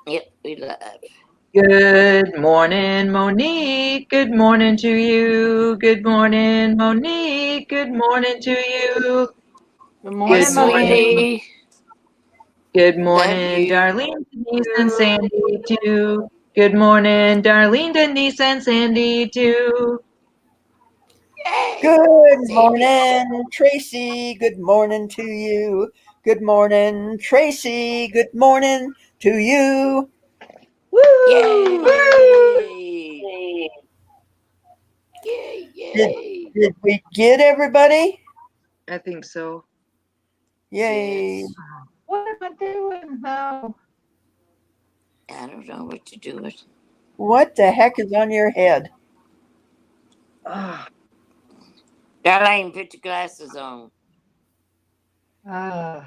Yep, we live. Good morning, Monique. Good morning to you. Good morning, Monique. Good morning to you. Good Hey, morning, sweetie. Good Love morning, you. Darlene, Denise, and Sandy too. Good morning, Darlene, Denise, and Sandy too. Yay. Good Sandy. morning, Tracy. Good morning to you. Good morning, Tracy. Good morning to you. Yay. Yay. Did we get everybody? I think so. Yay. Yes. What am I doing? No. I don't know what you're doing. What the heck is on your head? Oh, Darlene, put your glasses on. All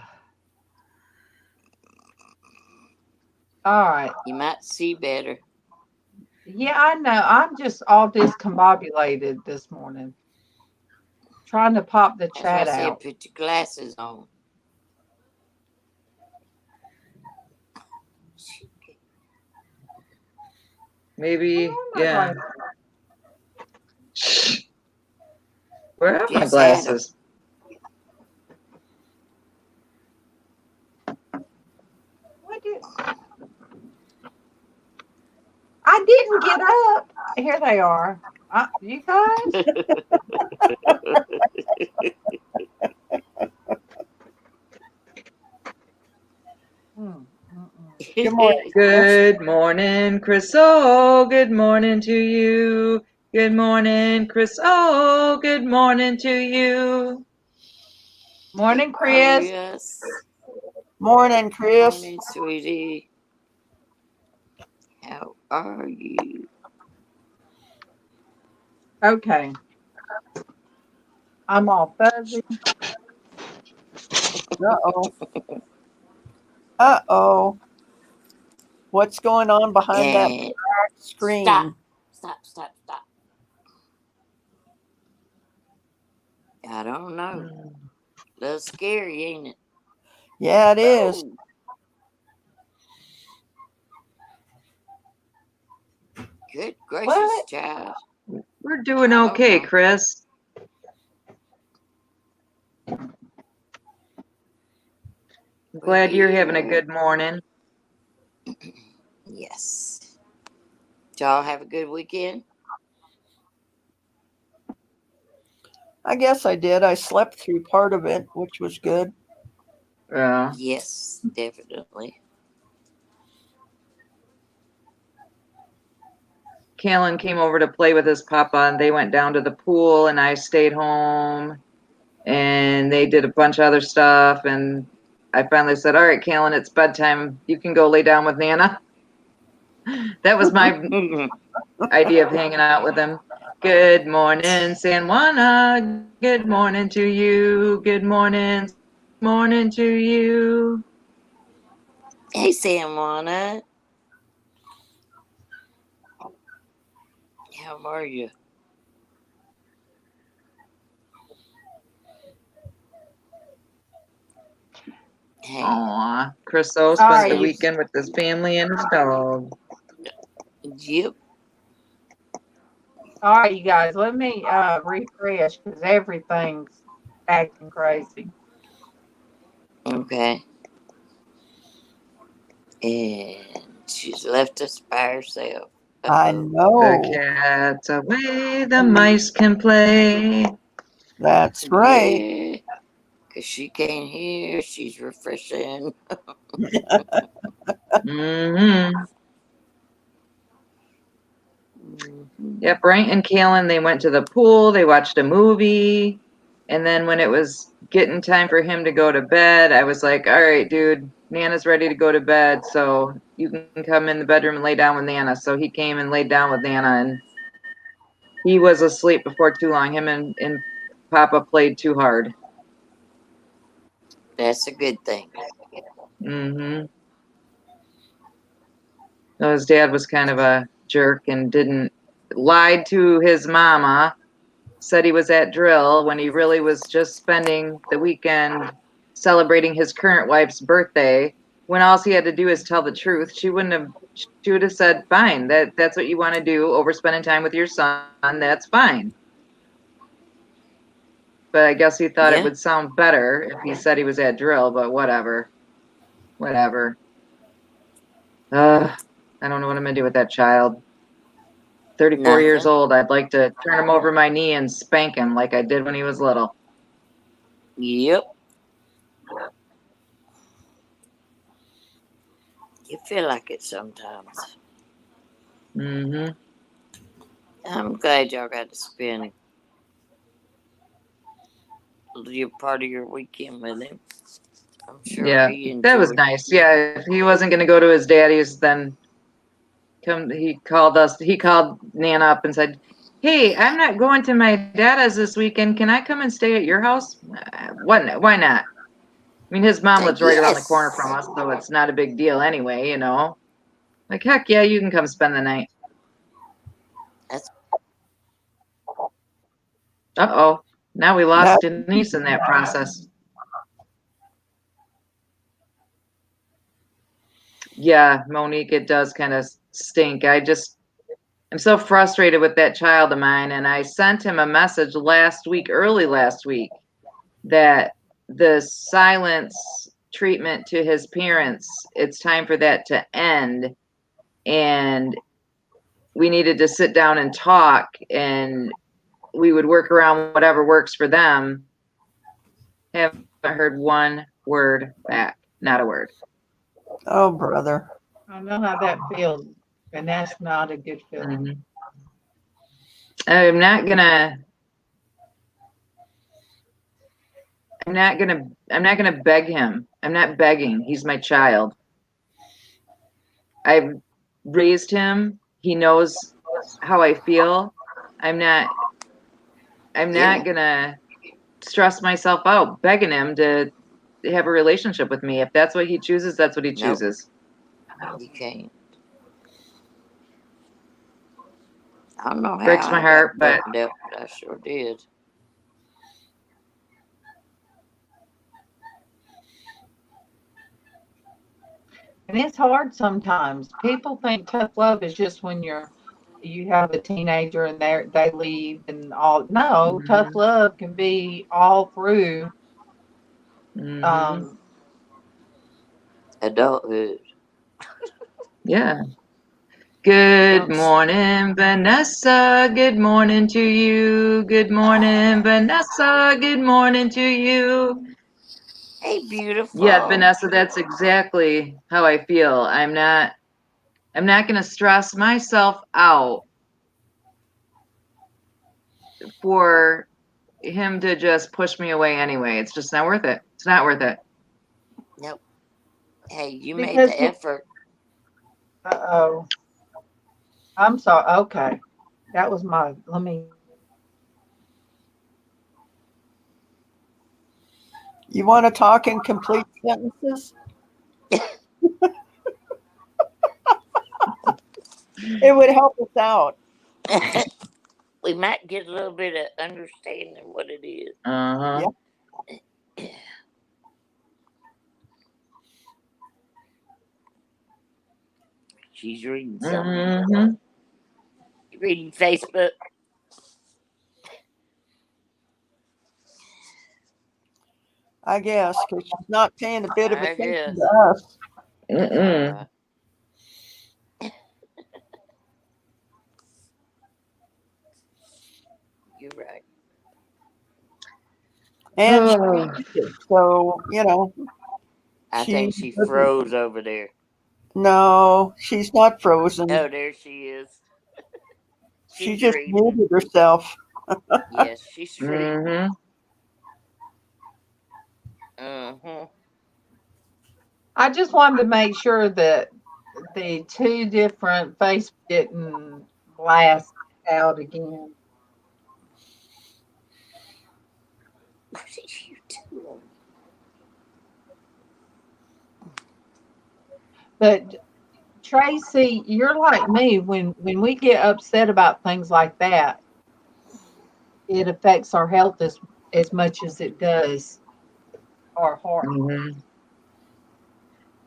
right. You might see better. Yeah, I know. I'm just all discombobulated this morning. Trying to pop the That's why I chat said out. put your glasses on. maybe, yeah. Shh. Where are my Just glasses? What did I didn't get up. Here they are. You guys? Good morning. Good morning, Chris. Oh, good morning to you. Good morning, Chris. Oh, good morning to you. Morning, Chris. Yes. Morning, Chris. Morning, sweetie. How are you? Okay. I'm all fuzzy. Uh-oh. Uh-oh. What's going on behind that And black screen? Stop. I don't know. A little scary, ain't it? Yeah, it is. Good gracious, What? child. We're doing okay, Chris. I'm glad you're having a good morning. Yes. Did y'all have a good weekend? I guess I did. I slept through part of it, which was good. Yeah. Yes, definitely. Callan came over to play with his papa, and they went down to the pool, and I stayed home, and they did a bunch of other stuff, and I finally said, all right, Callan, it's bedtime. You can go lay down with Nana. That was my idea of hanging out with him. Good morning, San Juana. Good morning to you. Good morning to you. Hey, San Juana. How are you? Hey. Aw, Chriso spent the weekend with his family and his dog. Yep. All right, you guys, let me refresh because everything's acting crazy. Okay. And she's left us by herself. I know. The cat's away, the mice can play. That's right. Yeah, because she can't hear. She's refreshing. Mm-hmm. Yep, Brent and Callan, they went to the pool, they watched a movie, and then when it was getting time for him to go to bed, I was like, all right, dude, Nana's ready to go to bed, so you can come in the bedroom and lay down with Nana. So he came and laid down with Nana, and he was asleep before too long. Him and Papa played too hard. That's a good thing. Mm-hmm. So his dad was kind of a jerk and lied to his mama, said he was at drill when he really was just spending the weekend celebrating his current wife's birthday. when all he had to do is tell the truth, she would have said, fine, that's what you want to do over spending time with your son, that's fine. But I guess he thought it Yeah. would sound better if he said he was at drill, but whatever. I don't know what I'm gonna do with that child. 34 years Nothing. old. I'd like to turn him over my knee and spank him like I did when he was little. Yep. You feel like it sometimes. Mm-hmm. I'm glad y'all got to spend your part of your weekend with him. I'm sure Yeah, he enjoyed that was nice. Yeah, if he wasn't gonna go to his daddy's, then he called Nana up and said, hey, I'm not going to my dad's this weekend. Can I come and stay at your house? Why not? I mean, his mom lives right around the corner from us, so it's not a big deal anyway, you know. Like, heck yeah, you can come spend the night. That's Uh-oh. Now we lost Denise in that process. Yeah, Monique, it does kind of stink. I'm so frustrated with that child of mine, and I sent him a message early last week, that the silence treatment to his parents, it's time for that to end, and we needed to sit down and talk, and we would work around whatever works for them. Haven't heard one word back, not a word. Oh, brother. I know how that feels, and that's not a good feeling. Mm-hmm. I'm not gonna beg him. I'm not begging. He's my child. I've raised him. He knows how I feel. I'm not gonna stress myself out begging him to have a relationship with me. If that's what he chooses, that's what he chooses. Nope. You can't. I don't know how Breaks my I heart, got but buttoned up, but I sure did. And it's hard sometimes. People think tough love is just when you have a teenager and they leave and all. No, tough love can be all through Adulthood. Yeah. Good Don't morning, Vanessa. Good morning to you. Good morning, Vanessa. Good morning to you. Hey, beautiful. Yeah, Vanessa, that's exactly how I feel. I'm not going to stress myself out for him to just push me away anyway. It's just not worth it. It's not worth it. Nope. Hey, you made because the effort. oh, I'm sorry. Okay, that was my. Let me. You want to talk in complete sentences? It would help us out. We might get a little bit of understanding what it is. Uh-huh. Yeah. She's reading something. Mm-hmm. You reading Facebook? I guess, because she's not paying a bit of I attention guess. to us. Mm-mm. Right. You're right. And Oh. so, you know. I think she froze over there. No, she's not frozen. Oh, there she is. She She's just reading. muted herself. Yes, she's reading. Mm-hmm. Mm-hmm. I just wanted to make sure that the two different face didn't blast out again. What are you doing? But Traci, you're like me. When we get upset about things like that, it affects our health as much as it does our heart. Mm-hmm.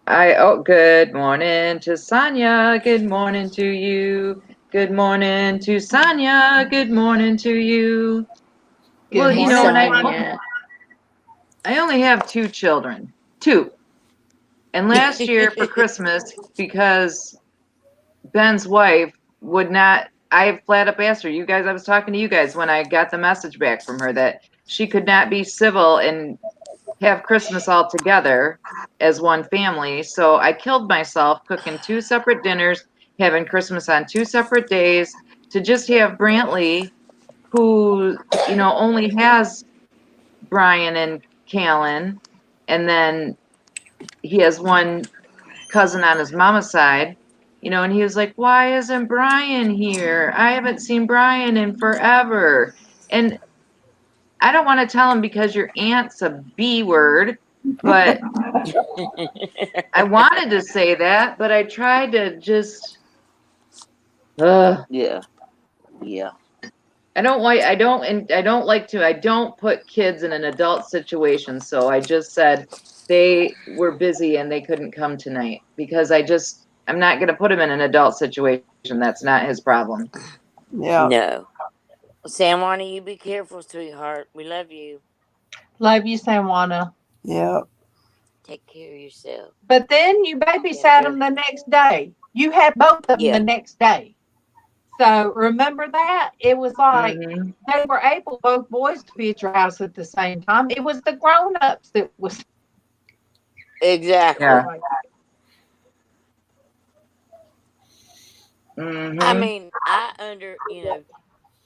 Good morning to Sonia. Good morning to you. Good morning to Sonia. Good morning to you. Good Well, you know, morning, and Sonia. I only have 2 children. 2. And last year for Christmas, because Ben's wife would not, I flat up asked her, you guys, I was talking to you guys when I got the message back from her that she could not be civil and have Christmas all together as one family. So I killed myself cooking 2 separate dinners, having Christmas on 2 separate days to just have Brantley, who, you know, only has Brian and Callan, and then he has one cousin on his mama's side, you know, and he was like, why isn't Brian here? I haven't seen Brian in forever. And I don't want to tell him because your aunt's a B word, but I wanted to say that, but I tried to just, Yeah. Yeah. I don't put kids in an adult situation. So I just said they were busy and they couldn't come tonight because I'm not going to put him in an adult situation. That's not his problem. Yeah. No. Sam, why don't you be careful, sweetheart? We love you. love you, Sanwana. Yeah. Take care of yourself. But then you babysat them the next day. You had both of them Yeah. the next day. So remember that? It was like Mm-hmm. they were able, both boys, to be at your house at the same time. It was the grown-ups that was Exactly. Yeah. like, I Mm-hmm. mean,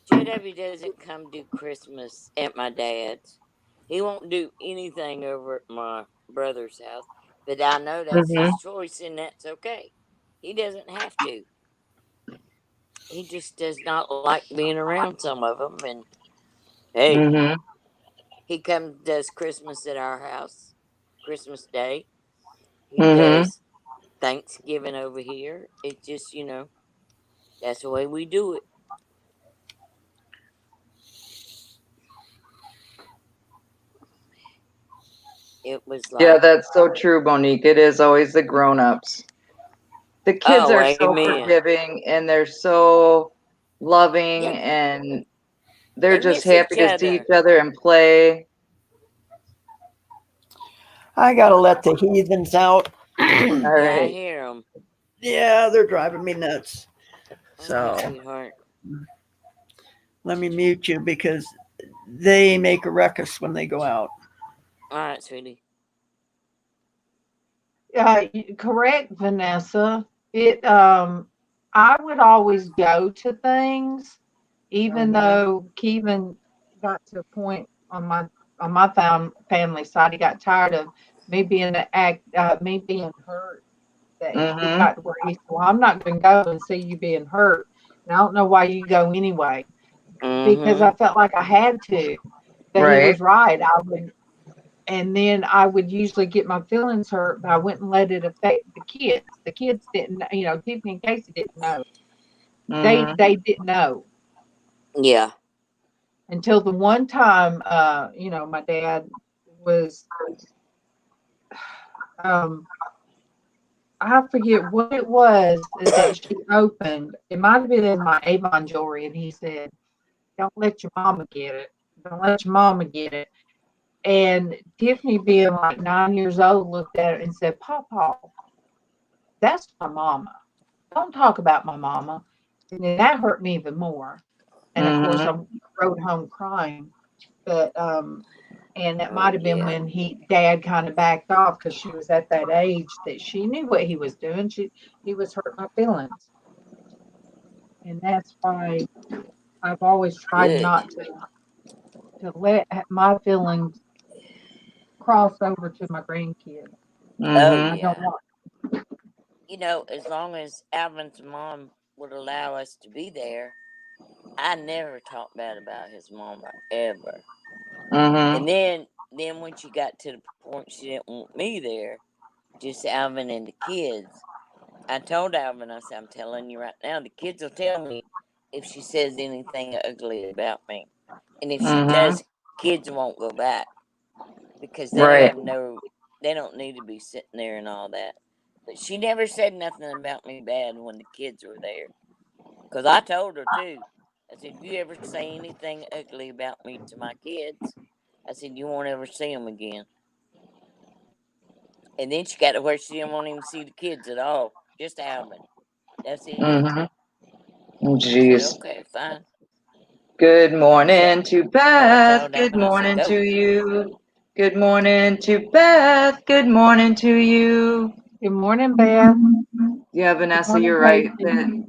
JW doesn't come do Christmas at my dad's. He won't do anything over at my brother's house. But I know that's Mm-hmm. his choice, and that's okay. He doesn't have to. He just does not like being around some of them. And hey, Mm-hmm. he comes does Christmas at our house, Christmas Day. He Mm-hmm. does Thanksgiving over here. It just, that's the way we do it. It was Yeah, like, that's so true, Monique. It is always the grown-ups. The kids oh, are so amen. forgiving and they're so loving Yeah, and they're they just miss happy each to see other. each other and play. I gotta let the heathens out. All Yeah, I right. hear them. Yeah, they're driving me nuts. All right, So sweetheart. let me mute you because they make a ruckus when they go out. All right, sweetie. correct, Vanessa. I would always go to things, even Mm-hmm. though Kevin got to a point on my family side. He got tired of me being hurt. That he Mm-hmm. got to where he said, "Well, I'm not going to go and see you being hurt, and I don't know why you go anyway," because Mm-hmm. I felt like I had to. That he Right. was right. And then I would usually get my feelings hurt, but I wouldn't let it affect the kids. The kids didn't, Tiffany and Casey didn't know. Mm-hmm. They didn't know Yeah. until the one time, my dad was, um, I forget what it was that she opened. It might have been in my Avon jewelry, and he said, "Don't let your mama get it. Don't let your mama get it." And Tiffany, being like 9 years old, looked at it and said, "Papa, that's my mama. Don't talk about my mama." And then that hurt me even more. And of course, Mm-hmm. I rode home crying. But and that Oh, might have been yeah. when Dad kind of backed off because she was at that age that she knew what he was doing. He was hurting my feelings, and that's why I've always tried Good. not to let my feelings cross over to my grandkids. Oh, Mm-hmm. I don't yeah. want. As long as Alvin's mom would allow us to be there, I never talked bad about his mama ever. Mm-hmm. And then when she got to the point she didn't want me there, just Alvin and the kids, I told Alvin, I said, I'm telling you right now, the kids will tell me if she says anything ugly about me. And if she Mm-hmm. does, kids won't go back because Right. they don't need to be sitting there and all that. But she never said nothing about me bad when the kids were there. Because I told her too. I said, you ever say anything ugly about me to my kids? I said, you won't ever see them again. And then she got to where she didn't want him to see the kids at all. Just Alvin. That's it. Mm-hmm. I said, Jeez. okay, fine. Good So, morning to so I Beth. told Good Alvin, I said, morning go. to you. Good morning to Beth. Good morning to you. Good morning, Beth. Yeah, Good Vanessa, morning, you're right. Traci.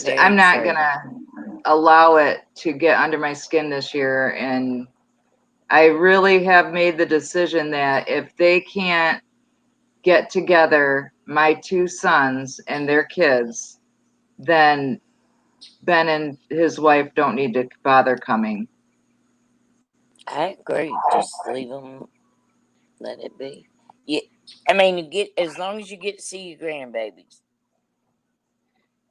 Very I'm not true. gonna allow it to get under my skin this year. And I really have made the decision that if they can't get together, my two sons and their kids, then Ben and his wife don't need to bother coming. I agree. Just leave them. Let it be. Yeah, I mean, you get as long as you get to see your grandbabies.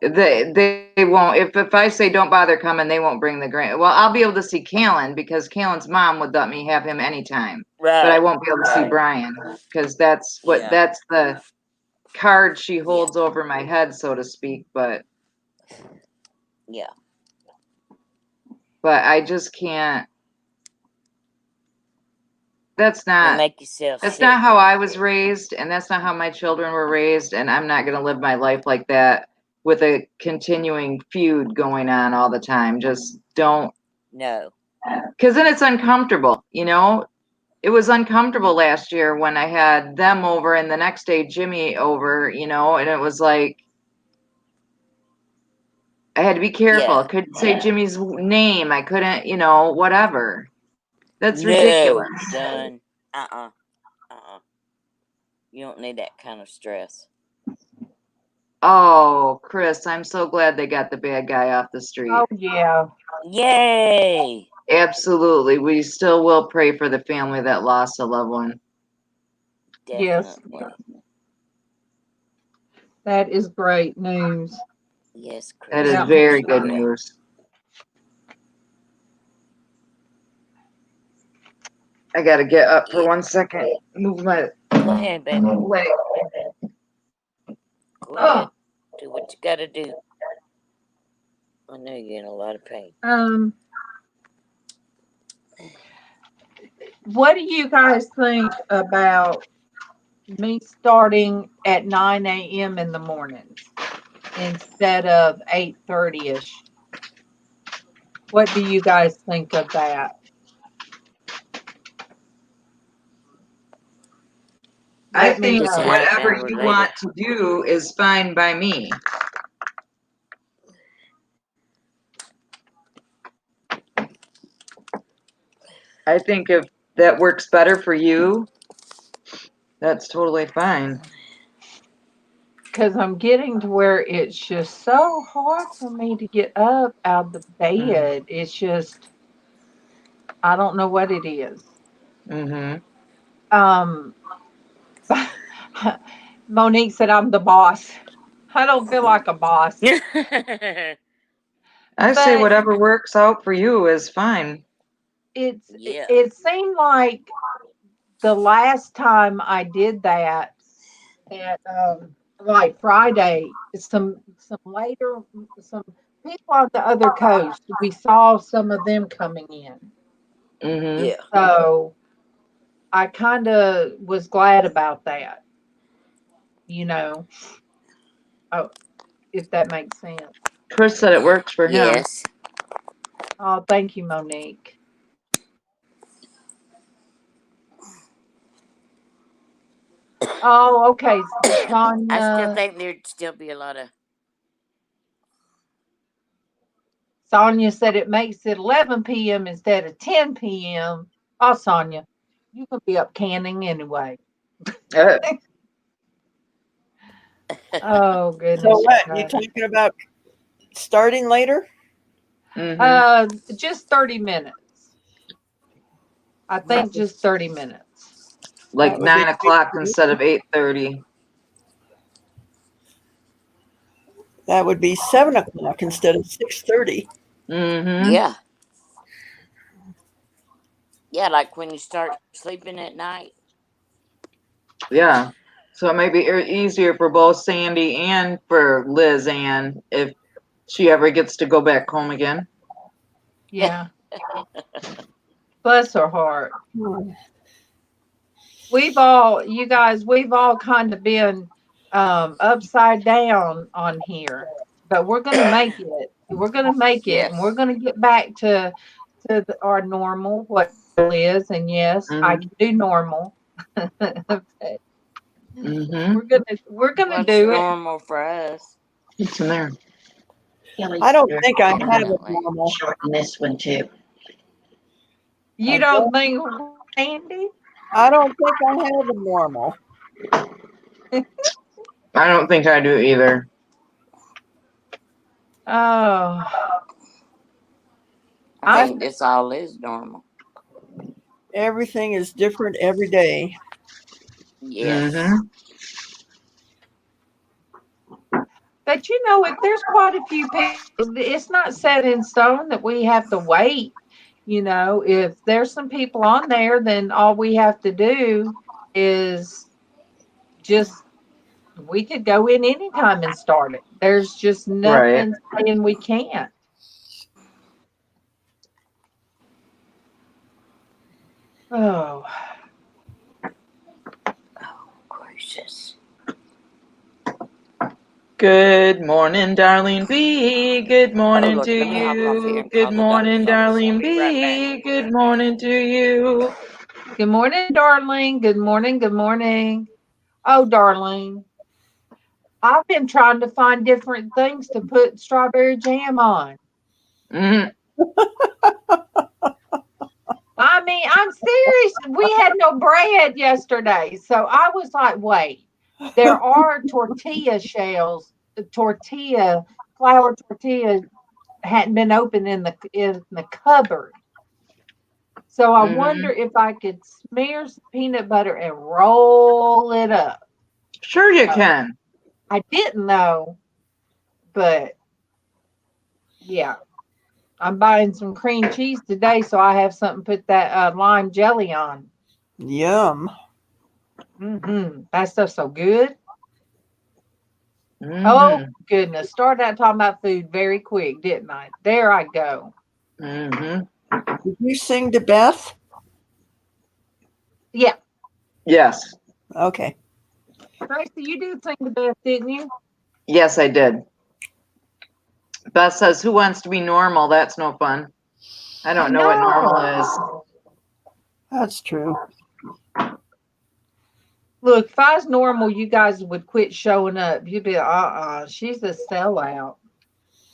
They won't, if I say don't bother coming, they won't bring the grand. Well, I'll be able to see Callan because Callan's mom would let me have him anytime, but I Right. won't be able to see Right. Brian because that's Yeah. the card she Yeah. holds over my head, so to speak. But Yeah. I just can't. That's You not make yourself that's sick. not how I was raised, and that's not how my children were raised, and I'm not gonna live my life like that with a continuing feud going on all the time. Just don't, No. because then it's uncomfortable, you know. It was uncomfortable last year when I had them over and the next day Jimmy over, you know, and it was like I had to be careful. I Yeah. couldn't say Jimmy's name. I couldn't, you know, whatever. That's No, ridiculous. done. You don't need that kind of stress. Oh, Chris, I'm so glad they got the bad guy off the street. Oh, yeah. Yay! Absolutely. We still will pray for the family that lost a loved one. Yes. Definitely. That is great news. Yes, Chris. That is Yeah. very Sure good will. news. I got to get up for Yeah. 1 second. Move my Go ahead, baby. leg. Go ahead. Do what you gotta do. I know you're in a lot of pain. What do you guys think about me starting at 9 a.m. in the mornings instead of 8:30ish? What do you guys think of that? I Let me think Just a know. half whatever hour you later. want to do is fine by me. I think if that works better for you, that's totally fine. Because I'm getting to where it's just so hard for me to get up out of the bed. It's just, I don't know what it is. Mm-hmm. Um, Monique said I'm the boss. I don't feel like a boss. I say But whatever works out for you is fine. Yeah. it seemed like the last time I did that, like Friday, some people on the other coast, we saw some of them coming in. Mm-hmm. Yeah. So I kind of was glad about that, you know. Oh, if that makes sense. Chris said it works for him. Yes. Oh, thank you, Monique. Oh, okay. I still Sonia think there'd still be a lot of. Sonia said it makes it 11 p.m. instead of 10 p.m. Oh, Sonia, you could be up canning anyway. Oh, So goodness. what? You talking about starting later? Just 30 minutes. I think just 30 minutes. Like That would be 9 o'clock instead of 8:30. that would be 7 o'clock instead of 6:30. Mm-hmm. Yeah. Yeah, like when you start sleeping at night. Yeah. So it may be easier for both Sandy and for LizzAnn if she ever gets to go back home again. Yeah. Bless her heart. We've all kind of been upside down on here, but we're going to make it. We're going to make it, and we're Yes. going to get back to our normal, what it is. And yes, I can do normal. But we're gonna What's do it. normal for us? It's in there. I don't think I have it Definitely. normal. Shorten this one too. You don't think, Andy? I don't think I have it normal. I don't think I do either. Oh, I think this all is normal. Everything is different every day. Yes. but you know, if there's quite a few people, it's not set in stone that we have to wait. You know, if there's some people on there, then all we have to do is just we could go in anytime and start it. There's just nothing saying we can't. Oh. Gracious. Good morning, darling B. Good morning look, to let me hop off here you. and Good call the morning, doctor's office. darling I'll be right B. Good morning to you. Good morning, darling. Good morning. Good morning. Oh, darling. I've been trying to find different things to put strawberry jam on. Mhm. I mean, I'm serious. We had no bread yesterday. So I was like, wait, there are tortilla shells, flour tortilla hadn't been opened in the cupboard. So I wonder if I could smear some peanut butter and roll it up. Sure you can. I didn't know, but yeah. I'm buying some cream cheese today, so I have something to put that lime jelly on. Yum. That stuff's so good. Mm-hmm. Oh, goodness. Started out talking about food very quick, didn't I? There I go. Mm-hmm. Did you sing to Beth? Yeah. Yes. Okay. Tracy, you did sing to Beth, didn't you? Yes, I did. Beth says, who wants to be normal? That's no fun. I don't know what normal is. That's true. Look, if I was normal, you guys would quit showing up. You'd be like, she's a sellout.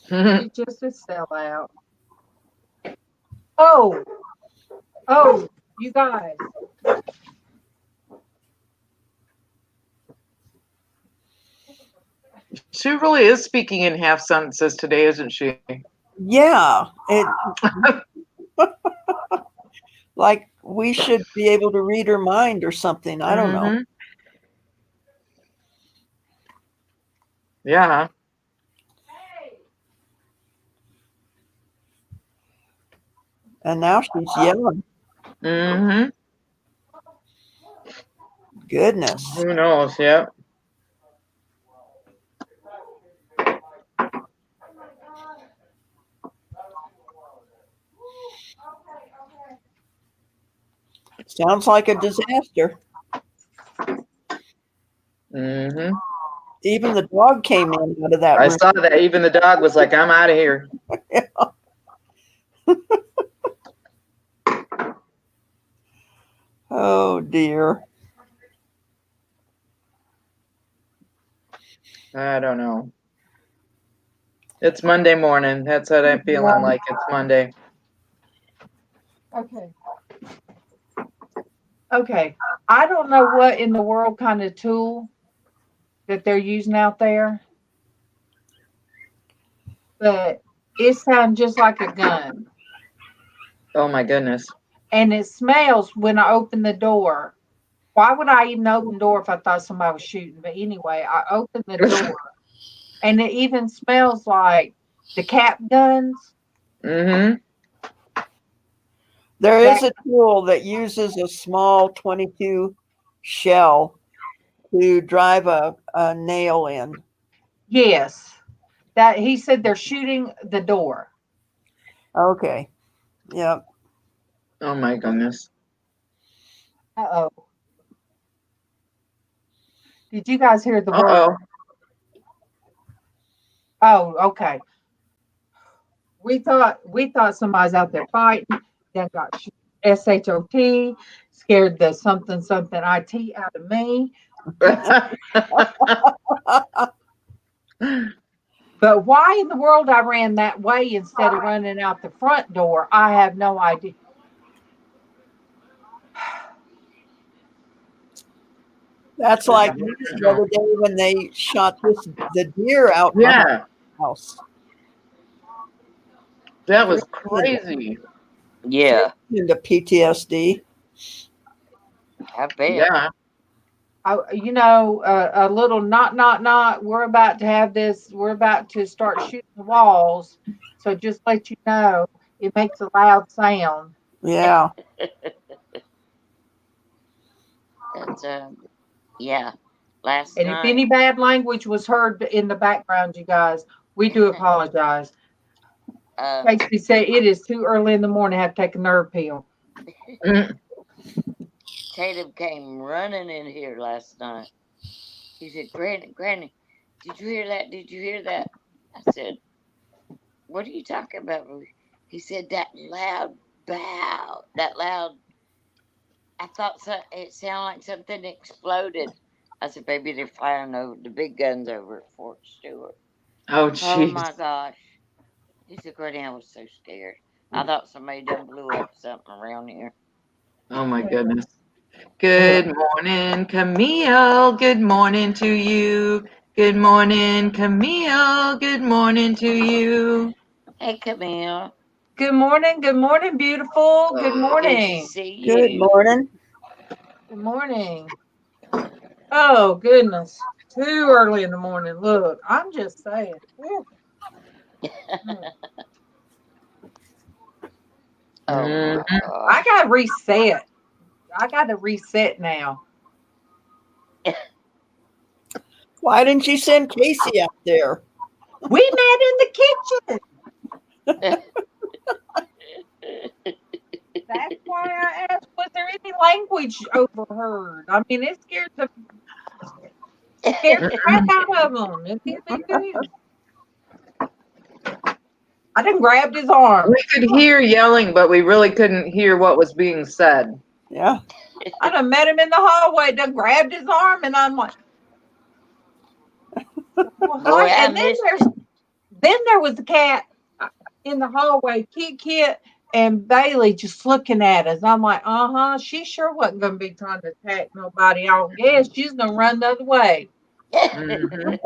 She's just a sellout. Oh, you guys. She really is speaking in half sentences today, isn't she? Yeah. Like we should be able to read her mind or something. I don't know. Yeah. And now she's yelling. Mm-hmm. Goodness. Who knows? Yeah. Sounds like a disaster. Mm-hmm. Even the dog came in out of that I room. saw that. Even the dog was like, I'm out of here. Oh, dear. I don't know. It's Monday morning. That's what I'm feeling like. It's Monday. Okay. I don't know what in the world kind of tool that they're using out there, but it sounds just like a gun. Oh my goodness. And it smells when I open the door. Why would I even open the door if I thought somebody was shooting? But anyway, I opened the door and it even smells like the cap guns. Mm-hmm. There is a tool that uses a small 22 shell to drive a nail in. Yes. That he said they're shooting the door. Okay. Yep. Oh my goodness. Uh-oh. Did you guys hear the word? Uh-oh. Oh, okay. We thought somebody's out there fighting. Then got SHOT, scared the something IT out of me. But why in the world I ran that way instead of running out the front door, I have no idea. That's like the other day when they shot the deer out behind Yeah, the house. that was crazy. Yeah, Into PTSD. I bet. Yeah. A little not. We're about to have this. We're about to start shooting the walls. So just let you know, it makes a loud sound. Yeah. That's yeah. Last And if night, any bad language was heard in the background, you guys, we do apologize. Traci said it is too early in the morning to have to take a nerve pill. Tatum came running in here last night. He said, Granny, did you hear that? Did you hear that? I said, what are you talking about? He said, that loud bow, that loud, I thought it sounded like something exploded. I said, baby, they're firing over the big guns over at Fort Stewart. Oh, Oh jeez. my gosh. He said, Granny, I was so scared. I thought somebody done blew up something around here. Oh my goodness. Good morning, Camille. Good morning to you. Good morning, Camille. Good morning to you. Hey, Camille. Good morning, beautiful. Good Good to morning. see you. Good morning. Good morning. Oh goodness. Too early in the morning. Look, I'm just saying. Oh, I gotta reset. I gotta reset now. Why didn't you send Casey up there? We met in the kitchen. That's why I asked, was there any language overheard? I mean, it scared the crap out of them. It's a big deal. I done grabbed his arm. We could hear yelling, but we really couldn't hear what was being said. Yeah. I done met him in the hallway, done grabbed his arm, and I'm like, Boy, and then there was the cat in the hallway, Kit, and Bailey just looking at us. I'm like, she sure wasn't going to be trying to attack nobody. I guess she's going to run the other way. Mhm.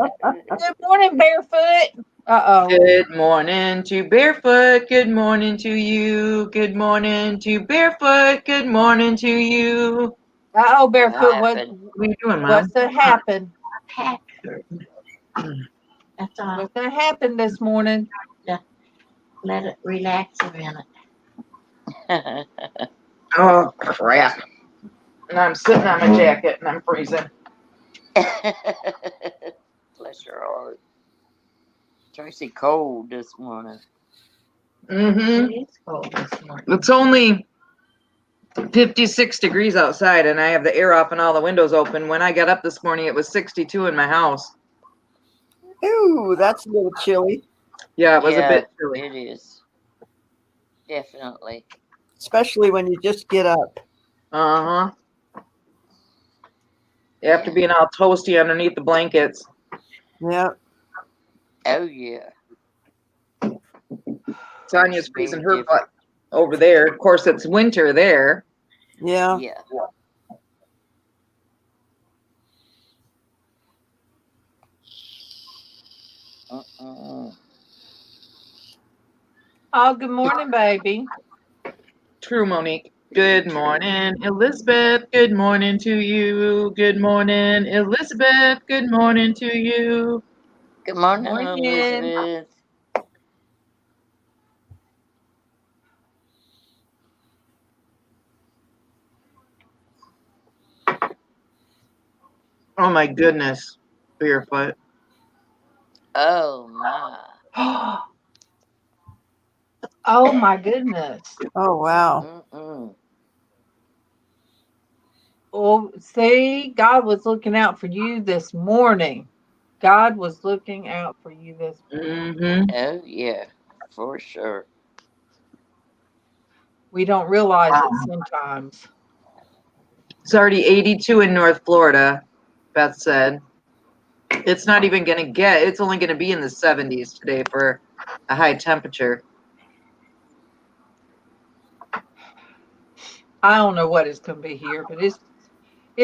Good morning, Barefoot. Uh-oh. Good morning to Barefoot. Good morning to you. Good morning to Barefoot. Good morning to you. Uh-oh, Barefoot. What What are you doing, Mom? What's that happened? That's all. What's that happened this morning? Let it relax a minute. Oh, crap. And I'm sitting on my jacket and I'm freezing. Bless your heart. Tracy cold this morning. Mm-hmm. It is cold this morning. It's only 56 degrees outside and I have the air off and all the windows open. When I got up this morning, it was 62 in my house. Ooh, that's a little chilly. Yeah, it was a bit chilly. It is. Definitely. Especially when you just get up. Uh-huh. After being all toasty underneath the blankets. Yeah. Oh, yeah. Tanya's freezing her butt over there. Of course, it's winter there. Yeah. Yeah. Oh, good morning, baby. True, Monique. Good morning, Elizabeth. Good morning to you. Good morning, Elizabeth. Good morning to you. Good morning, Morning. Elizabeth. Oh my goodness. Barefoot. Oh my. Oh my goodness. Oh, wow. Mm-mm. Well, see, God was looking out for you this morning. God was looking out for you this morning. Mm-hmm. Oh yeah, for sure. We don't realize it sometimes. It's already 82 in North Florida, Beth said. It's not even going to get, it's only going to be in the 70s today for a high temperature. I don't know what it's going to be here, but it's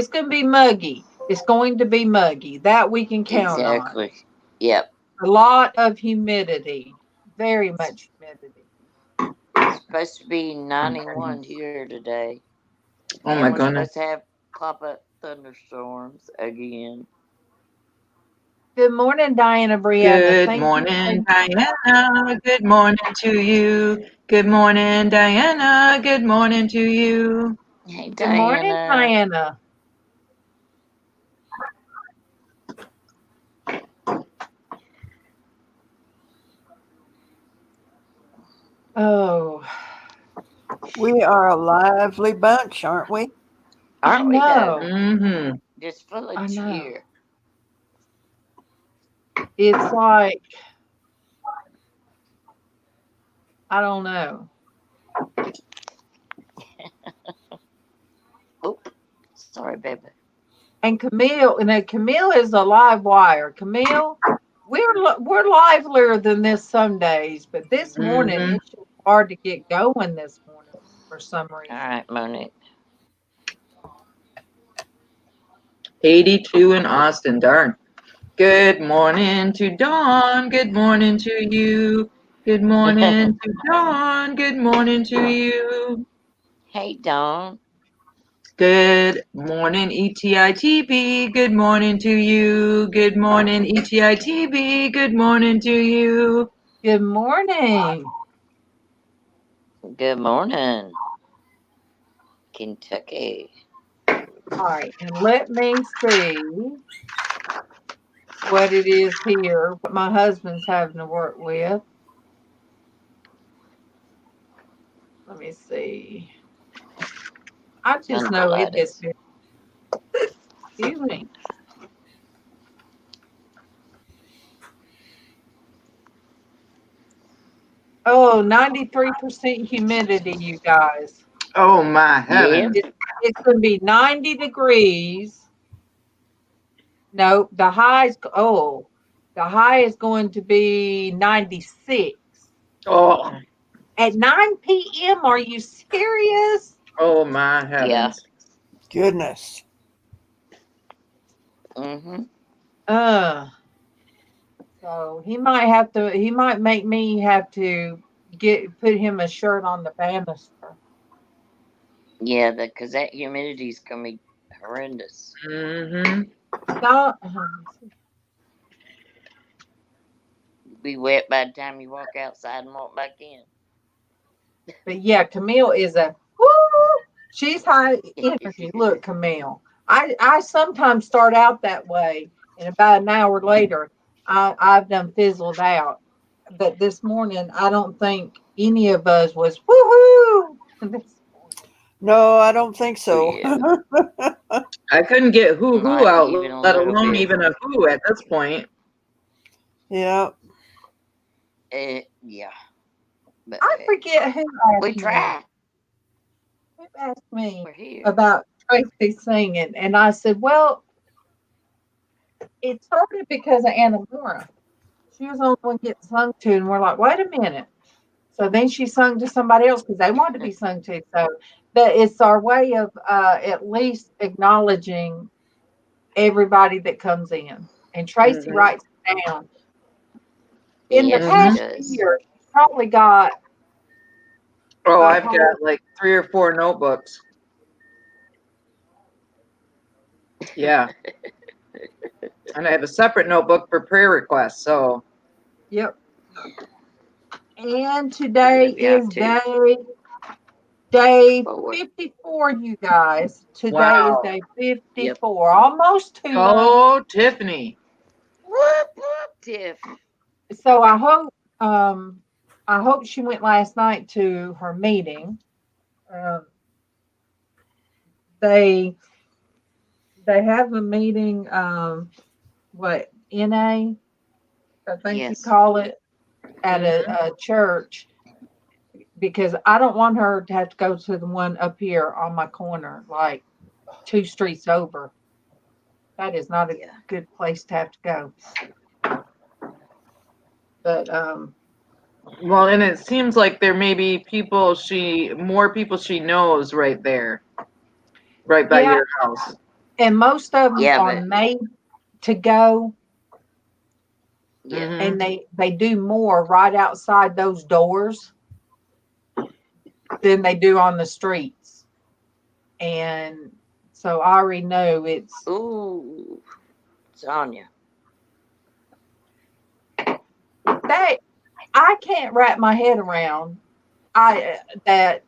going to be muggy. It's going to be muggy. That we can count on. Exactly. Yep. A lot of humidity. Very much humidity. It's supposed to be 91 here today. Oh And my we're goodness. supposed to have pop-up thunderstorms again. Good morning, Diana Brianna. Good Thank morning, you. Diana. Good morning to you. Good morning, Diana. Good morning to you. Hey, Good morning, Diana. Diana. Oh, We are a lively bunch, aren't we? I Aren't we though? know. Mm-hmm. Just full of I know. cheer. It's like, I don't know. Oop. Sorry, baby. And Camille is a live wire. Camille, we're livelier than this some days, but this morning Mm-hmm. it's just hard to get going this morning for some All reason. right, Monique. 82 in Austin, darn. Good morning to Dawn. Good morning to you. Good morning to Dawn. Good morning to you. Hey, Dawn. Good morning, ETITB. Good morning to you. Good morning, ETITB. Good morning to you. Good morning. Good morning, Kentucky. All right, and let me see what it is here, what my husband's having to work with. Let me see. I just know it has Tonsillitis. been, excuse me. Oh, 93% humidity, you guys. Oh my Yep. heavens. It's going to be 90 degrees. No, the high is going to be 96 Oh, at 9 p.m. Are you serious? oh my Yeah. heavens. Goodness. Mm-hmm. So he might make me have to put him a shirt on the banister. Yeah, because that humidity's gonna be horrendous. Mm-hmm. So, Be wet by the time you walk outside and walk back in. but yeah, Camille is a woo. She's high energy. Look, Camille. I sometimes start out that way, and about an hour later, I've done fizzled out. But this morning, I don't think any of us was woohoo. No, I don't think so. Yeah. I couldn't get hoo Not out, even a let little alone bit. even a who at this point. Yeah. Yeah. But I forget who we asked me. try. Who asked me We're here. about Traci singing, and I said, "Well, it started because of Anna Mora. She was the only one getting sung to, and we're like, wait a minute." So then she sung to somebody else because they wanted to be sung to. So, but it's our way of at least acknowledging everybody that comes in. And Traci Mhm. writes it down. In the Yes, she past does. year, she's probably got Oh, a I've whole. got like 3 or 4 notebooks. Yeah. And I have a separate notebook for prayer requests. So, Yep. And today Yeah, is too. Day Forward. 54, you guys. Today Wow. is day 54. Almost 2 months. Oh, Tiffany. Whoop whoop, Tiff. So I hope she went last night to her meeting. They have a meeting, what, NA, I think you Yes. call it, at a church, because I don't want her to have to go to the one up here on my corner, like 2 streets over. That is not a Yeah. good place to have to go. But Well, and it seems like there may be more people she knows right there, right by yeah, your house. and most of them Yeah, are but made to go, yeah. and they do more right outside those doors than they do on the streets. And so I already know it's Ooh, Sonia. that I can't wrap my head around that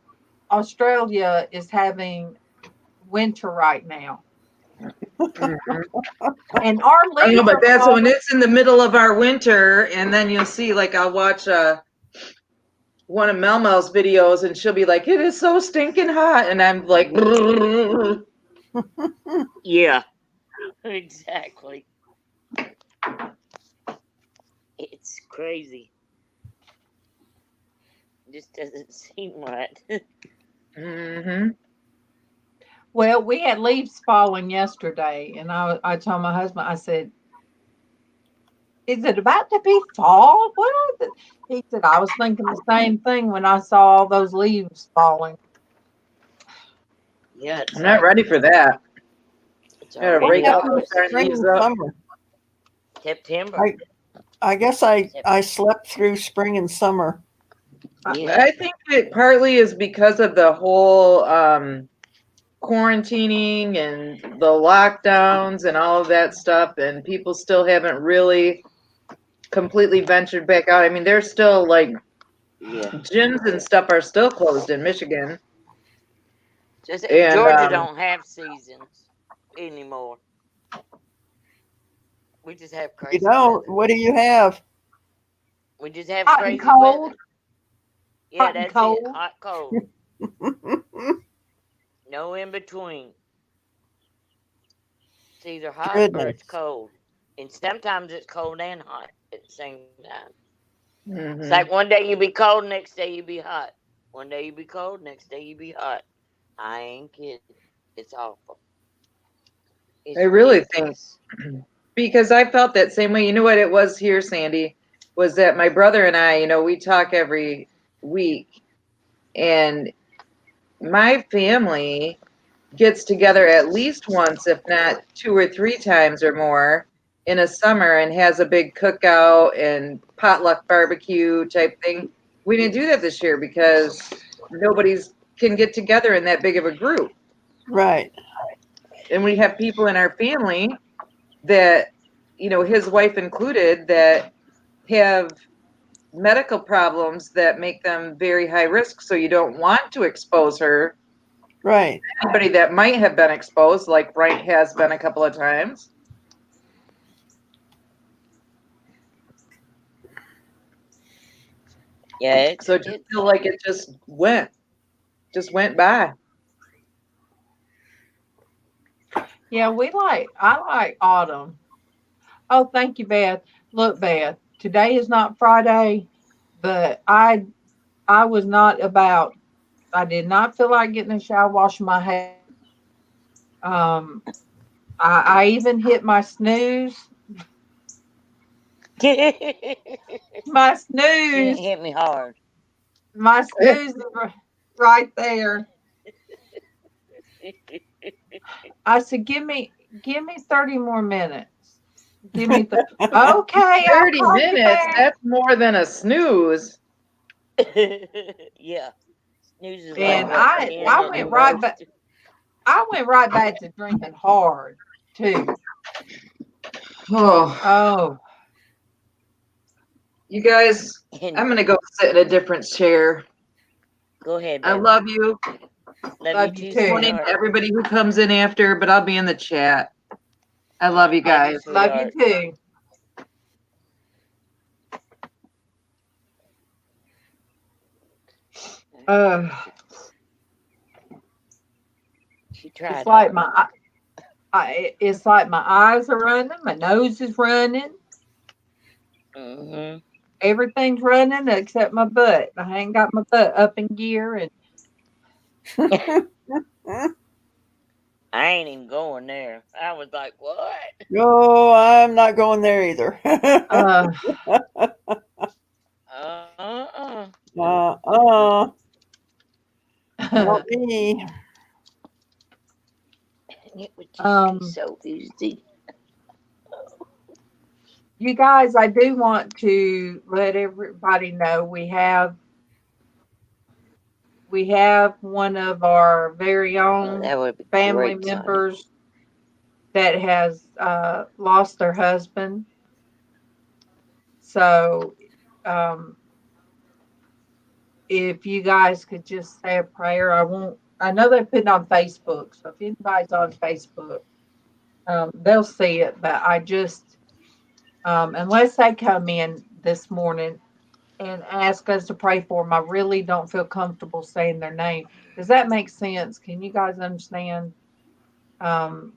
Australia is having winter right now. And our I know, leaves but are that's when falling. it's in the middle of our winter, and then you'll see, like, I'll watch one of MawMaw's videos, and she'll be like, "It is so stinking hot," and I'm like, Yeah, exactly. It's crazy. Just doesn't seem right. mm-hmm. Well, we had leaves falling yesterday, and I told my husband, I said, "Is it about to be fall? What are the?" He said, "I was thinking the same thing when I saw all those leaves falling." Yeah, it's I'm not ready for that. It's I gotta already rake all almost those darn Spring leaves and up. summer. September. I guess I slept through spring and summer. Yeah. I think it partly is because of the whole quarantining and the lockdowns and all of that stuff, and people still haven't really completely ventured back out. I mean, there's still like Yeah. gyms and stuff are still closed in Michigan. Just And Georgia don't have seasons anymore. We just have You crazy don't. weather. What do you have? We just have Hot and crazy cold. weather. Yeah, Hot and that's cold. it. Hot, cold. No in between. It's either hot or Goodness. it's cold. And sometimes it's cold and hot at the same time. mhm. It's like one day you be cold, next day you be hot. One day you be cold, next day you be hot. I ain't kidding. It's awful. It's I really think ridiculous. because I felt that same way. You know what it was here, Sandy, was that my brother and I, we talk every week, and my family gets together at least once, if not 2 or 3 times or more in a summer and has a big cookout and potluck barbecue type thing. We didn't do that this year because nobody's can get together in that big of a group. Right. And we have people in our family that, his wife included, that have medical problems that make them very high risk. So you don't want to expose her. Right. Anybody that might have been exposed, like Brian has been a couple of times. Yeah, So I just feel like it just went by. Yeah, I like autumn. Oh, thank you, Beth. Look, Beth, today is not Friday, but I was not about. I did not feel like getting a shower, washing my hair. Um, I even hit my snooze. My It snooze. hit me hard. My snooze is right there. I said, give me 30 more minutes. Give me the okay. 30 I'll call you minutes, back. that's more than a snooze. Yeah. Snooze is like And what, I 10 I at went the right most? back. I went right back to drinking hard too. Oh, Oh, you guys, And I'm going to go sit in a different chair. Go ahead, I baby. love you. Love you you too. Morning to everybody who comes in after, but I'll be in the chat. I love you Love you, guys. Love you sweetheart. too. She tried It's like hard. it's like my eyes are running, my nose is running, Mm-hmm. everything's running except my butt. I ain't got my butt up in gear, and I ain't even going there. I was like, what? No, I'm not going there either. uh, Uh-uh. uh, not me. It would just be um, so easy. you guys, I do want to let everybody know we have one of our very Oh, own that would be family great, Sonny. members that has lost their husband. So, um, if you guys could just say a prayer, I know they put it on Facebook. So if anybody's on Facebook, they'll see it. But I just, unless they come in this morning and ask us to pray for them, I really don't feel comfortable saying their name. Does that make sense? Can you guys understand? Um,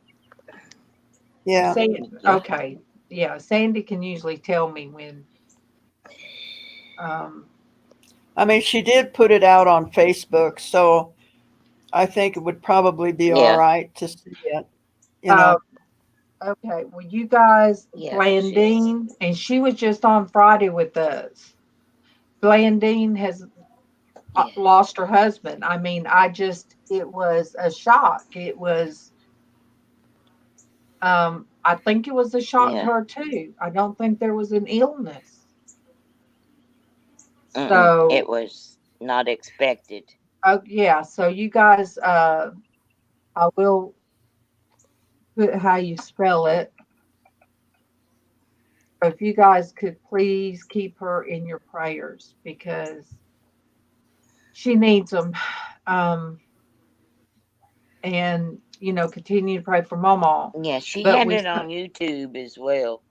Yeah. Yeah. Okay. Yeah. Sandy can usually tell me when. Um, I mean, she did put it out on Facebook, so I think it would probably be all Yeah. right to see it. You uh, know, okay. Well, you guys, Yeah. Blandine, and she was just on Friday with us. Blandine has Yeah. lost her husband. I mean, it was a shock. It was, I think it was a shock to Yeah. her too. I don't think there was an illness. Mm-mm. It So, was not expected. oh yeah. So you guys, I will put how you spell it. If you guys could please keep her in your prayers because she needs them. Um, and continue to pray for MawMaw. Yeah, she But had we it on YouTube as well.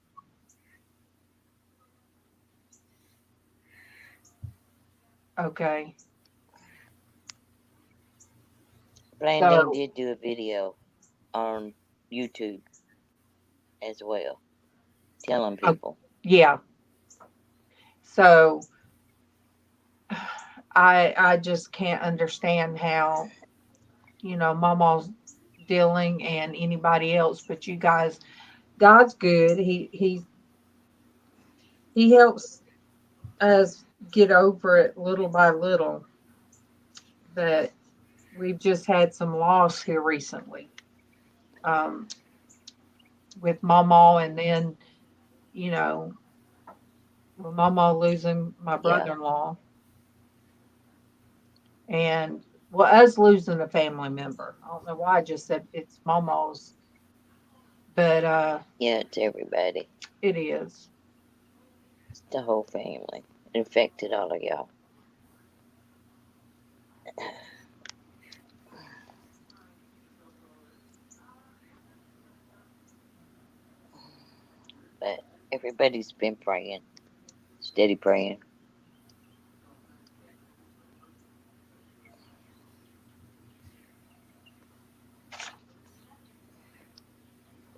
okay. Blandine So did do a video on YouTube as well, telling people. yeah. So I just can't understand how MawMaw's dealing and anybody else, but you guys, God's good. He helps us get over it little by little. But we've just had some loss here recently. With MawMaw, and then you know with MawMaw losing my Yeah. brother-in-law, and us losing a family member. I don't know why I just said it's MawMaw's, but Yeah, it's everybody. it is. It's the whole family. It affected all of y'all. But everybody's been praying. Steady praying.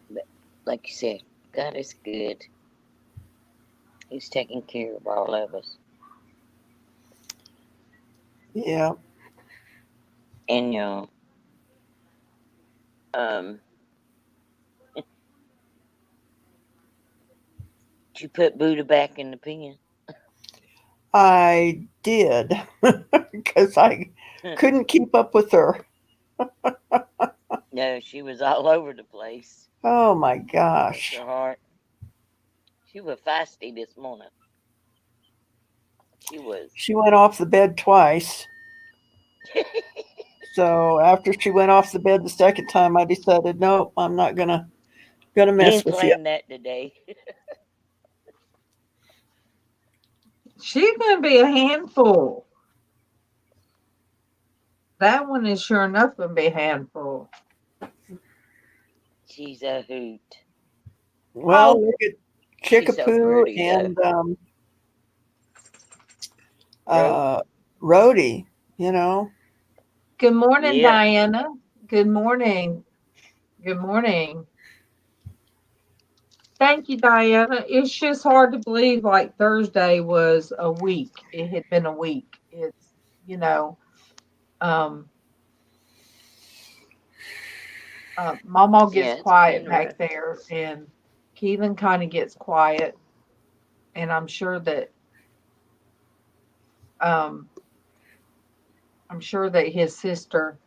But like you said, God is good. He's taking care of all of us. yeah. And did you put Buddha back in the pen? I did because I couldn't keep up with her. No, she was all over the place. Oh my Bless gosh. her heart. She was feisty this morning. She was. She went off the bed twice. So after she went off the bed the second time, I decided, no, I'm not gonna You mess ain't with you. playing that today. She's going to be a handful. That one is sure enough gonna be a handful. She's a hoot. Well, Oh. look at She's so Chickapoo pretty, and Rhodey, you know. Good morning, Yeah. Diana. Good morning. Good morning. Thank you, Diana. It's just hard to believe like Thursday was a week. It had been a week. It's, you know, MawMaw Yeah, gets it's quiet been back rough. there, and Keelan kind of gets quiet, and I'm sure that his sister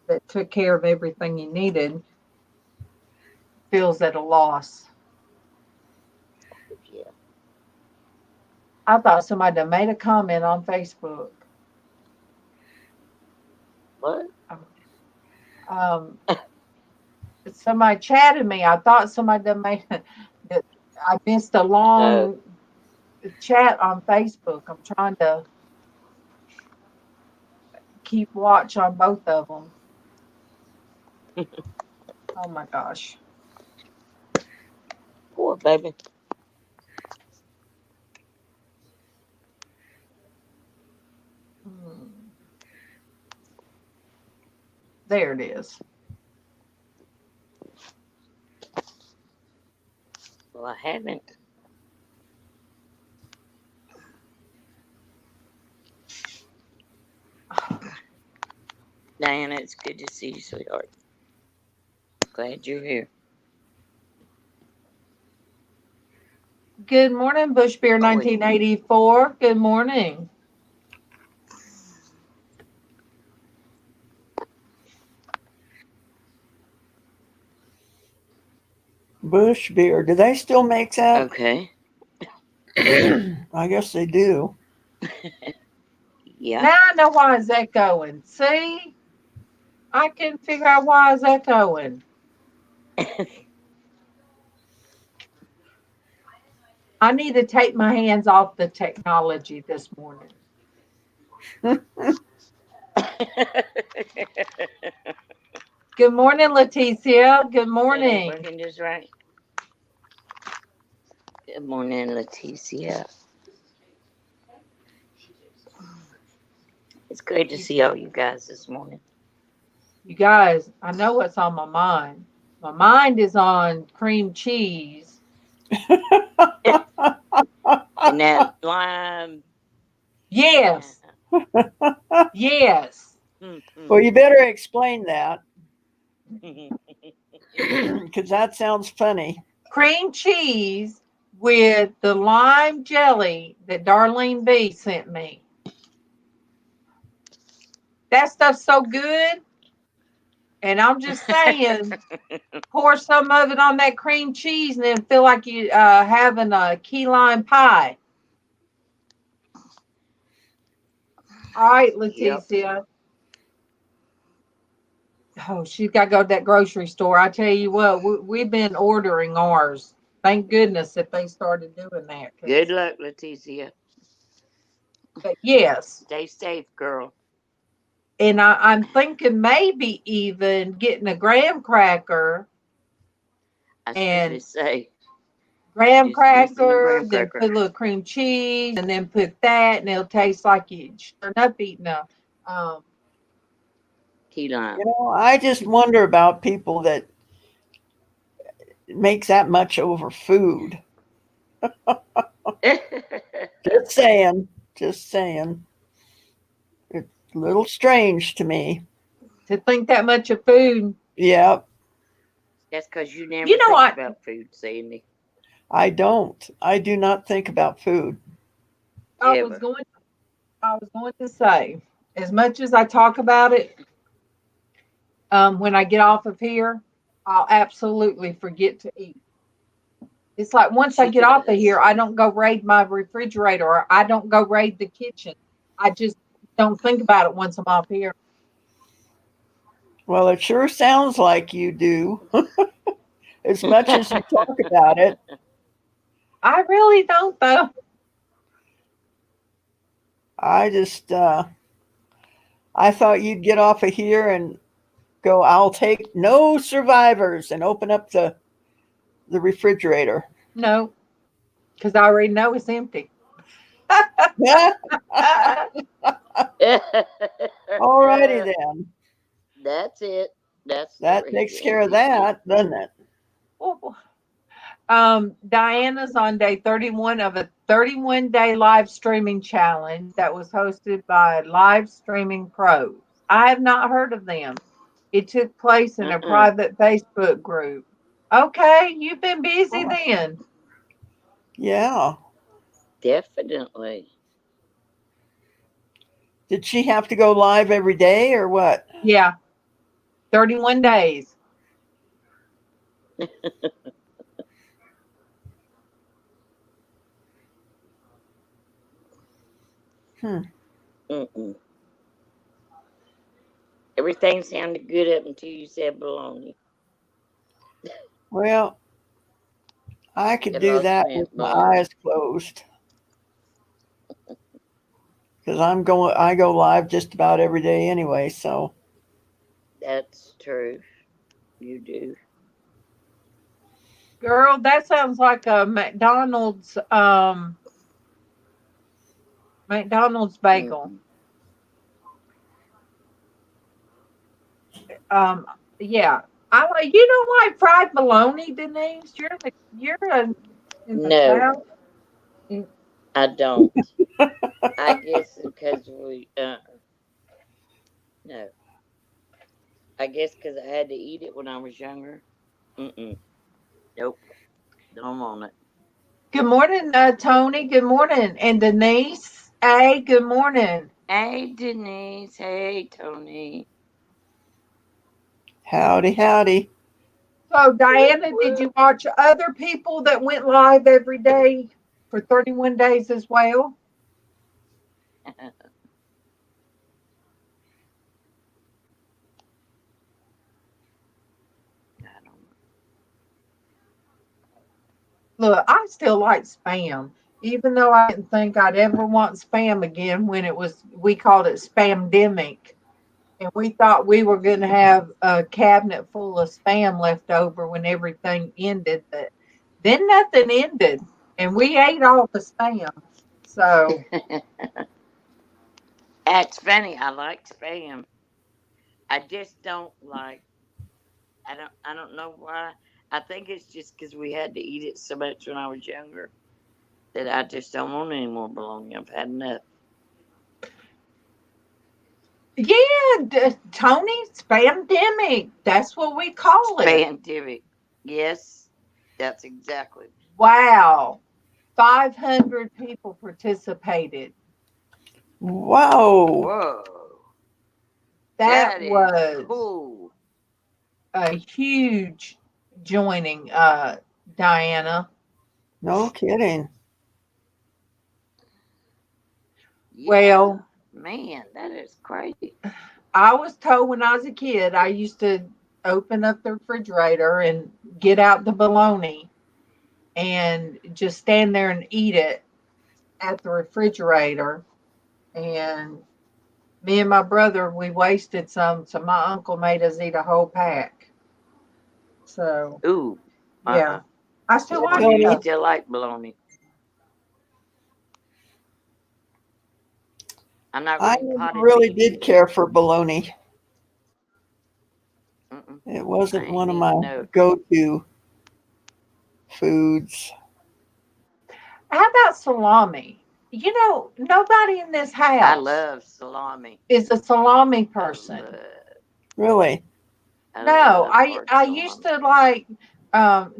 that took care of everything he needed feels at a loss. Yeah. I thought somebody had made a comment on Facebook. What? Somebody chatted me. I thought somebody had made that. I missed a long chat on Facebook. I'm trying to keep watch on both of them. Oh my gosh. Poor baby. There it is. Well, I haven't. Diana, it's good to see you, sweetheart. Glad you're here. Good morning, Bush Beer 1984. Good morning. Bush beer. Do they still make that? Okay. I guess they do. Yeah. Now I know why it's echoing. See? I can figure out why it's echoing. I need to take my hands off the technology this morning. Good morning, Leticia. Good morning. Working just right. Good morning, Leticia. It's great to see all you guys this morning. You guys, I know what's on my mind. My mind is on cream cheese. And that lime. Yes. Yes. Well, you better explain that because that sounds funny. Cream cheese with the lime jelly that Darlene B sent me. That stuff's so good. And I'm just saying, pour some of it on that cream cheese and then feel like you having a key lime pie. All right, Leticia. Yep. Oh, she's got to go to that grocery store. I tell you what, we've been ordering ours. Thank goodness that they started doing that. Good luck, Leticia. But yes. Stay safe, girl. And I'm thinking maybe even getting a graham cracker. I was going to say. Graham cracker, then put a little cream cheese, and then put that, and it'll taste like you stirred up eating a key lime. You know, I just wonder about people that makes that much over food. Just saying. Just saying. It's a little strange to me. To think that much of food. Yep. That's because you never think about food, Sandy. I don't. I do not think about food. I was going to say, as much as I talk about it, when I get off of here, I'll absolutely forget to eat. It's like once I get off of here, I don't go raid my refrigerator or I don't go raid the kitchen. I just don't think about it once I'm off here. Well, it sure sounds like you do. As much as you talk about it. I really don't, though. I just, I thought you'd get off of here and go, I'll take no survivors, and open up the refrigerator. No, because I already know it's empty. Yeah. All righty then. That's it. That's the That takes care of that, doesn't it? Diana's on day 31 of a 31-day live streaming challenge that was hosted by Live Streaming Pros. I have not heard of them. It took place in a private Facebook group. Okay, you've been busy then. Yeah. Definitely. Did she have to go live every day or what? Yeah, 31 days. Everything sounded good up until you said baloney. Well, I could It do lost that me with at my baloney. eyes closed. Because I go live just about every day anyway, so. That's true. You do. Girl, that sounds like a McDonald's bagel. Yeah. You don't like fried bologna, Denise? You're in the No, South. I don't. I guess because we no. I guess because I had to eat it when I was younger. Nope. Don't want it. Good morning, Tony. Good morning. And Denise. Hey, good morning. Hey, Denise. Hey, Tony. Howdy, howdy. So, Diana, did you watch other people that went live every day for 31 days as well? Look, I still like spam, even though I didn't think I'd ever want spam again when we called it spamdemic. And we thought we were going to have a cabinet full of spam left over when everything ended. But then nothing ended, and we ate all the spam. So That's funny. I like spam. I just don't like. I don't know why. I think it's just because we had to eat it so much when I was younger that I just don't want any more bologna. I've had enough. yeah, Tony, spamdemic. That's what we call it. Spamdemic. Yes, that's exactly. Wow, 500 people participated. Whoa. Whoa. That That was is cool. a huge joining, Diana. No kidding. Yeah. Well, Man, that is crazy. I was told when I was a kid, I used to open up the refrigerator and get out the bologna and just stand there and eat it at the refrigerator. And me and my brother, we wasted some, so my uncle made us eat a whole pack. So, Ooh. yeah. I still like You it. still like bologna. I'm not I really never potted really meat did either. care for bologna. Mm-mm. It wasn't I one of ain't my even know. go-to foods. How about salami? Nobody in this I house love salami. is a salami I person. love, Really? No, love hard I salami. used to like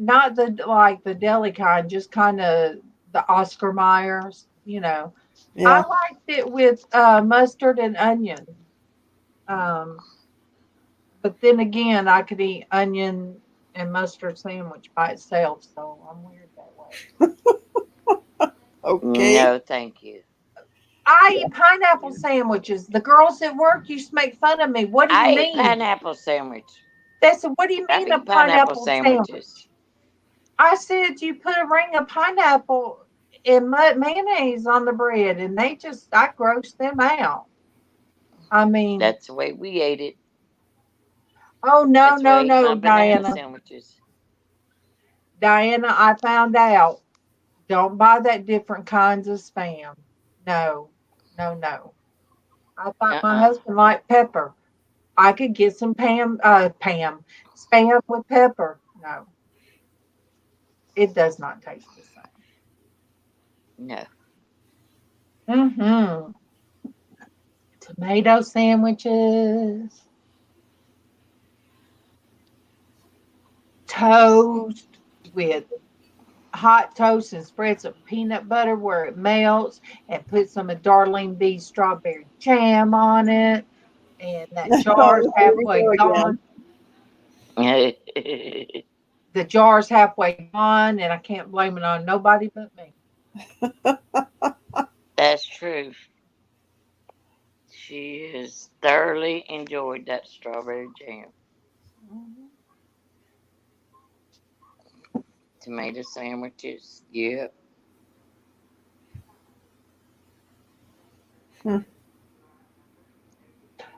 not the deli kind, just kind of the Oscar Mayer's, I Yeah. liked it with mustard and onion. Um, but then again, I could eat onion and mustard sandwich by itself, so I'm weird that way. Okay. No, thank you. I eat pineapple sandwiches. The girls at work used to make fun of me. What do you I ate mean? pineapple sandwich. They said, "What do you I've mean a eaten pineapple pineapple sandwich?" sandwiches. I said, "You put a ring of pineapple and mayonnaise on the bread," and I grossed them out. I mean, That's the way we ate it. oh no, That's the way no, I ate my no, banana Diana. sandwiches. Diana, I found out. Don't buy that different kinds of spam. No, no, no. I thought my Uh-uh. husband liked pepper. I could get some spam with pepper. No, it does not taste the No. same. Tomato sandwiches, toast with hot toast and spread some peanut butter where it melts and put some of Darlene B's strawberry jam on it. And that jar's Oh, here we halfway go again. gone. The jar's halfway gone, and I can't blame it on nobody but me. That's true. She has thoroughly enjoyed that strawberry jam. Tomato sandwiches. Yep.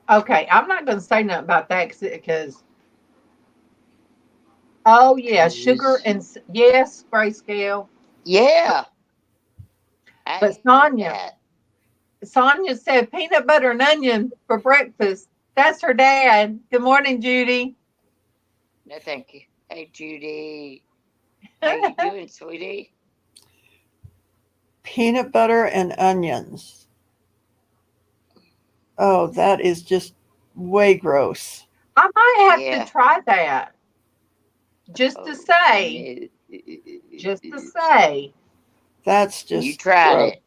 Okay, I'm not going to say nothing about that because, oh yeah, sugar and yes, grayscale. Yeah. I But ate that. Sonia said peanut butter and onion for breakfast. That's her dad. Good morning, Judy. No, thank you. Hey, Judy. How you doing, sweetie? Peanut butter and onions. Oh, that is just way gross. I might have Yeah. to try that. Just to Oh, say. no. Just to say. That's You just tried gross. it.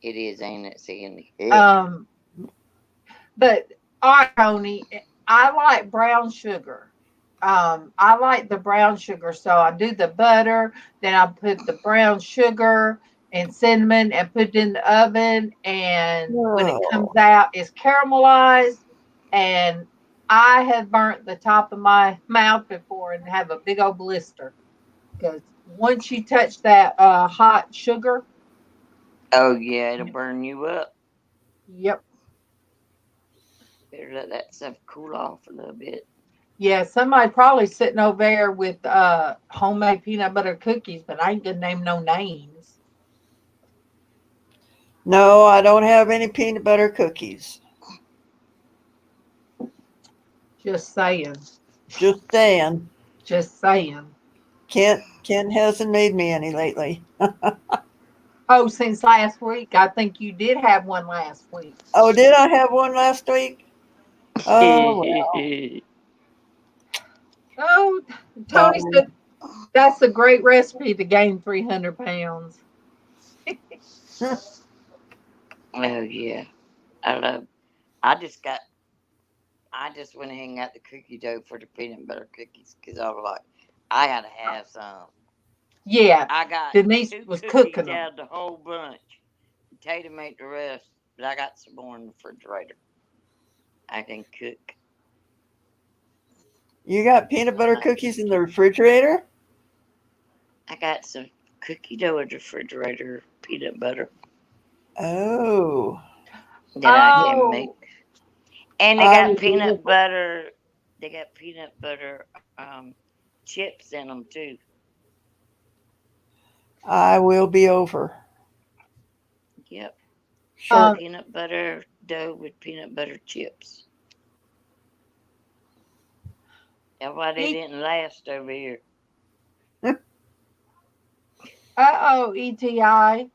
It is, ain't it, Sandy? But Tony, I like brown sugar. I like the brown sugar, so I do the butter, then I put the brown sugar and cinnamon and put it in the oven. And when it comes Oh, out, it's caramelized. And I have burnt the top of my mouth before and have a big old blister because once you touch that hot sugar, Oh, yeah, it'll burn you up. yep. Better let that stuff cool off a little bit. Yeah, somebody probably sitting over there with homemade peanut butter cookies, but I ain't gonna name no names. no, I don't have any peanut butter cookies. Just saying. Just saying. Just saying. Kent hasn't made me any lately. Oh, since last week, I think you did have one last week. Oh, did I have one last week? Oh well. Oh, Tony said that's a great recipe to gain 300 pounds. Oh, yeah. I just went ahead and got the cookie dough for the peanut butter cookies because I was like, I gotta have some. Yeah, I got Denise 2 was cookies cooking them. out of the whole bunch. Tatum made the rest, but I got some more in the refrigerator. I can cook. You got peanut butter cookies in the refrigerator? I got some cookie dough in the refrigerator, peanut butter Oh. that I can make. Oh, And they I got peanut butter. They got peanut butter chips in them too. I will be over. Yep. Sure. Peanut butter dough with peanut butter chips. That's why they didn't last over here. ETI.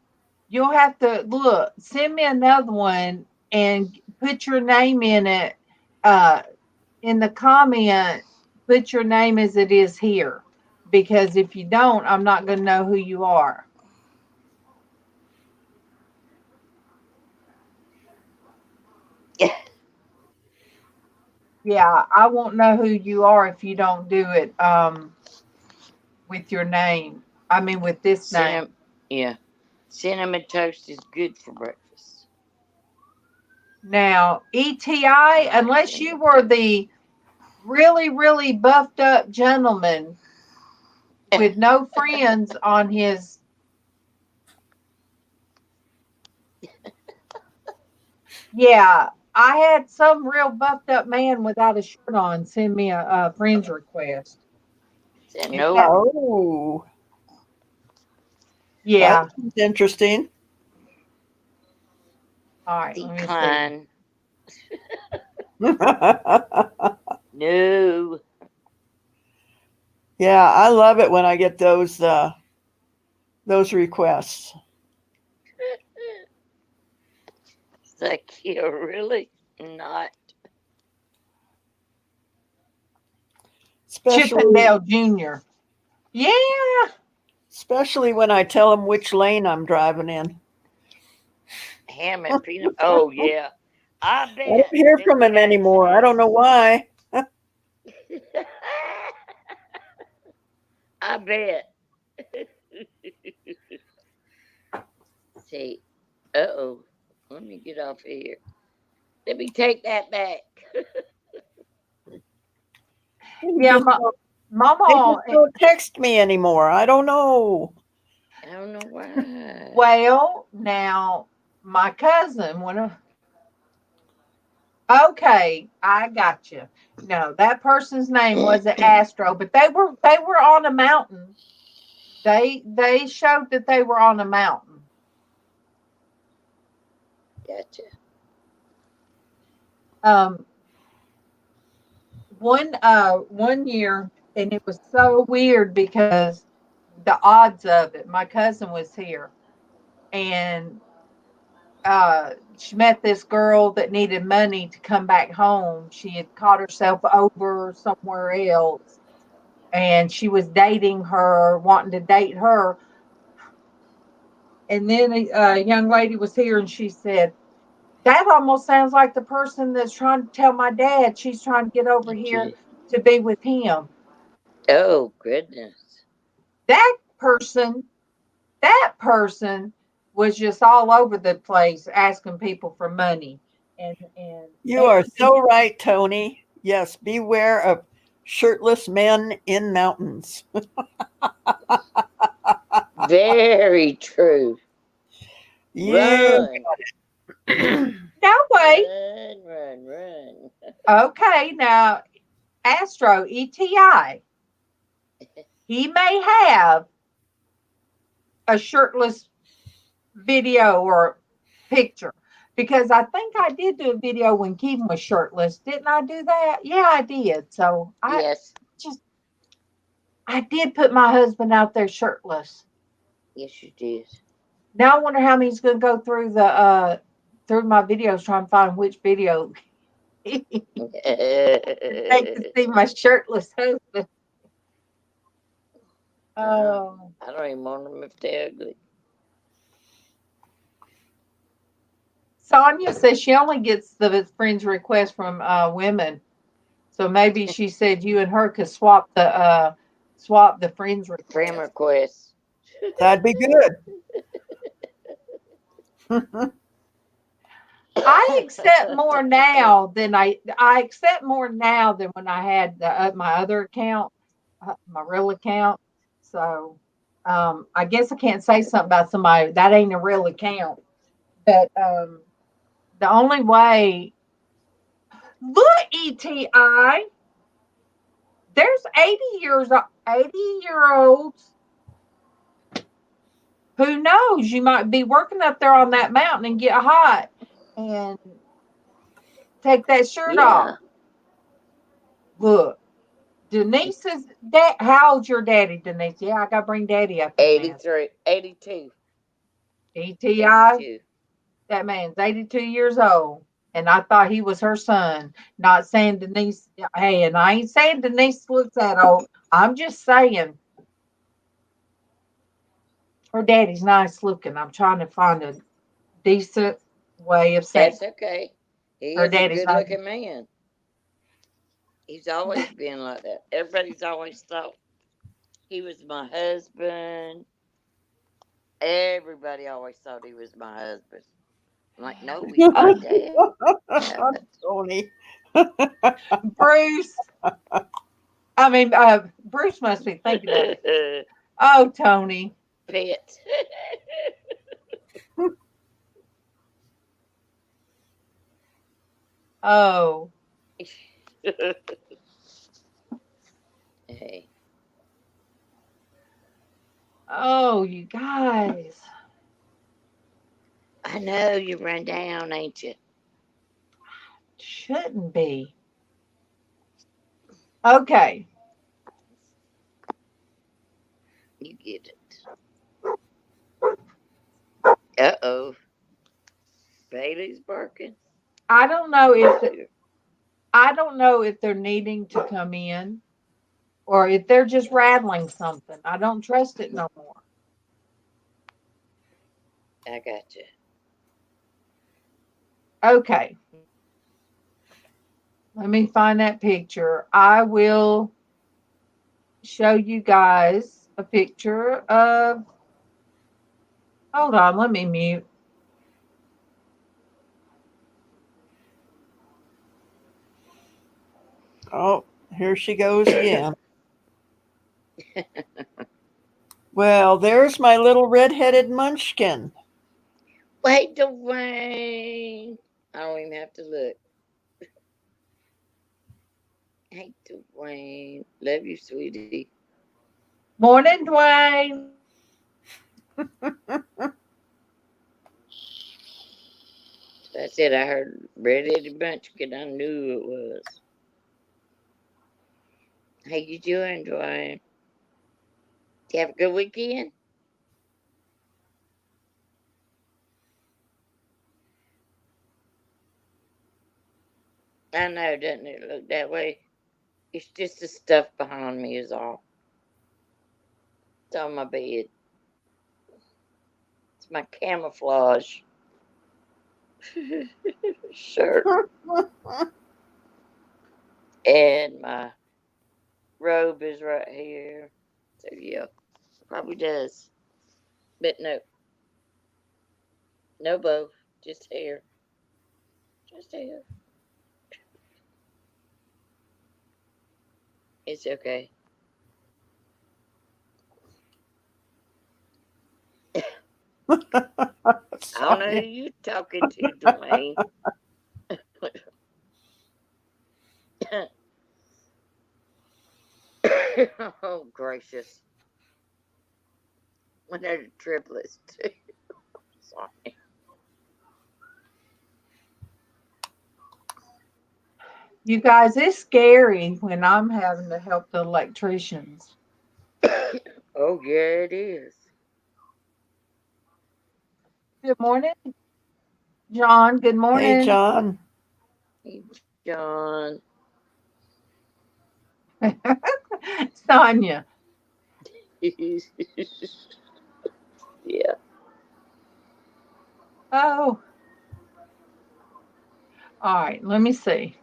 You'll have to look, send me another one and put your name in it. In the comment, put your name as it is here. Because if you don't, I'm not going to know who you are. Yeah, I won't know who you are if you don't do it with your name. I mean, with this name. Yeah. Cinnamon toast is good for breakfast. Now, ETI, unless you were the really, really buffed up gentleman with no friends on his. Yeah, I had some real buffed up man without a shirt on send me a friend's request. Said In no. fact, Oh, yeah. that's interesting. All right, let me see. Decline. Yeah, No. I love it when I get those requests. It's like, you're really not. Especially Chippendale Jr. Yeah. when I tell them which lane I'm driving in. Ham and peanut. Oh, yeah. I I don't bet. hear Big from him anymore. I don't know why. accidents. I bet. See. Uh-oh. Let me get off here. Let me take that back. They Yeah, just don't, they Mama. just don't text me anymore. I don't know. I don't know why. Well, now my cousin, okay, I got you. No, that person's name wasn't Astro, but they were on a mountain. They showed that they were on a mountain. Gotcha. Um, one year, and it was so weird because the odds of it. My cousin was here, and she met this girl that needed money to come back home. She had caught herself over somewhere else, and she was dating her, wanting to date her. And then a young lady was here, and she said, "That almost sounds like the person that's trying to tell my dad she's trying to get over here to be with him." Oh, goodness. That person, that person was just all over the place asking people for money, and You are everything. so right, Tony. Yes, beware of shirtless men in mountains. Very true. You Run. No way. Run, run, run. Okay, now Astro ETI, he may have a shirtless video or picture, because I think I did do a video when Kevin was shirtless. Didn't I do that? Yeah, I did. So Yes. I did put my husband out there shirtless. Yes, you did. Now I wonder how he's going to go through the through my videos trying to find which video he take to see my shirtless husband. Oh. I don't even want them if they're ugly. Sonia says she only gets the friends request from women, so maybe she said you and her could swap the friends Friend request. requests. that'd be good. I accept more now than I accept more now than when I had my other account, my real account. So I guess I can't say something about somebody that ain't a real account. But the only way, look, ETI, there's 80-year-olds who knows, you might be working up there on that mountain and get hot and take that shirt off. Look, Denise's dad. How old's your daddy, Denise? Yeah, I gotta bring daddy up. 83, 82. ETI, 82. that man's 82 years old. And I thought he was her son. Not saying Denise, hey, and I ain't saying Denise looks that old. I'm just saying her daddy's nice looking. I'm trying to find a decent way of saying That's okay. He her is a daddy's good nice. looking man. He's always been like that. Everybody's always thought he was my husband. Everybody always thought he was my husband. I'm like, no, he's my dad. Tony. Bruce. I mean, Bruce must be thinking of it. Oh, Tony. Pet. Oh, Hey, oh, you guys. I know you run down, ain't you? Shouldn't be. Okay. You get it. Uh-oh. Bailey's barking. I don't know if Dear. I don't know if they're needing to come in or if they're just rattling something. I don't trust it no more. I got you. Okay. Let me find that picture. I will show you guys a picture of. Hold on, let me mute. Oh, here she goes again. Well, there's my little red-headed munchkin. Wait, Dwayne. I don't even have to look. Hey, Dwayne. Love you, sweetie. Morning, Dwayne. That's it. I heard red-headed munchkin. I knew it was. How you doing, Dwayne? You have a good weekend? I know, doesn't it look that way? It's just the stuff behind me is all. It's on my bed. It's my camouflage shirt. And my robe is right here. So yeah, probably does. But no. No bow. Just hair. Just hair. It's okay. I don't know who you talking to, Dwayne. Oh, gracious. When they're the triplets, too. Sorry. You guys, it's scary when I'm having to help the electricians. Oh, yeah, it is. Good morning, John. Good Hey, morning. John. Hey, John. Sonia. Yeah. Oh, all right. Let me see.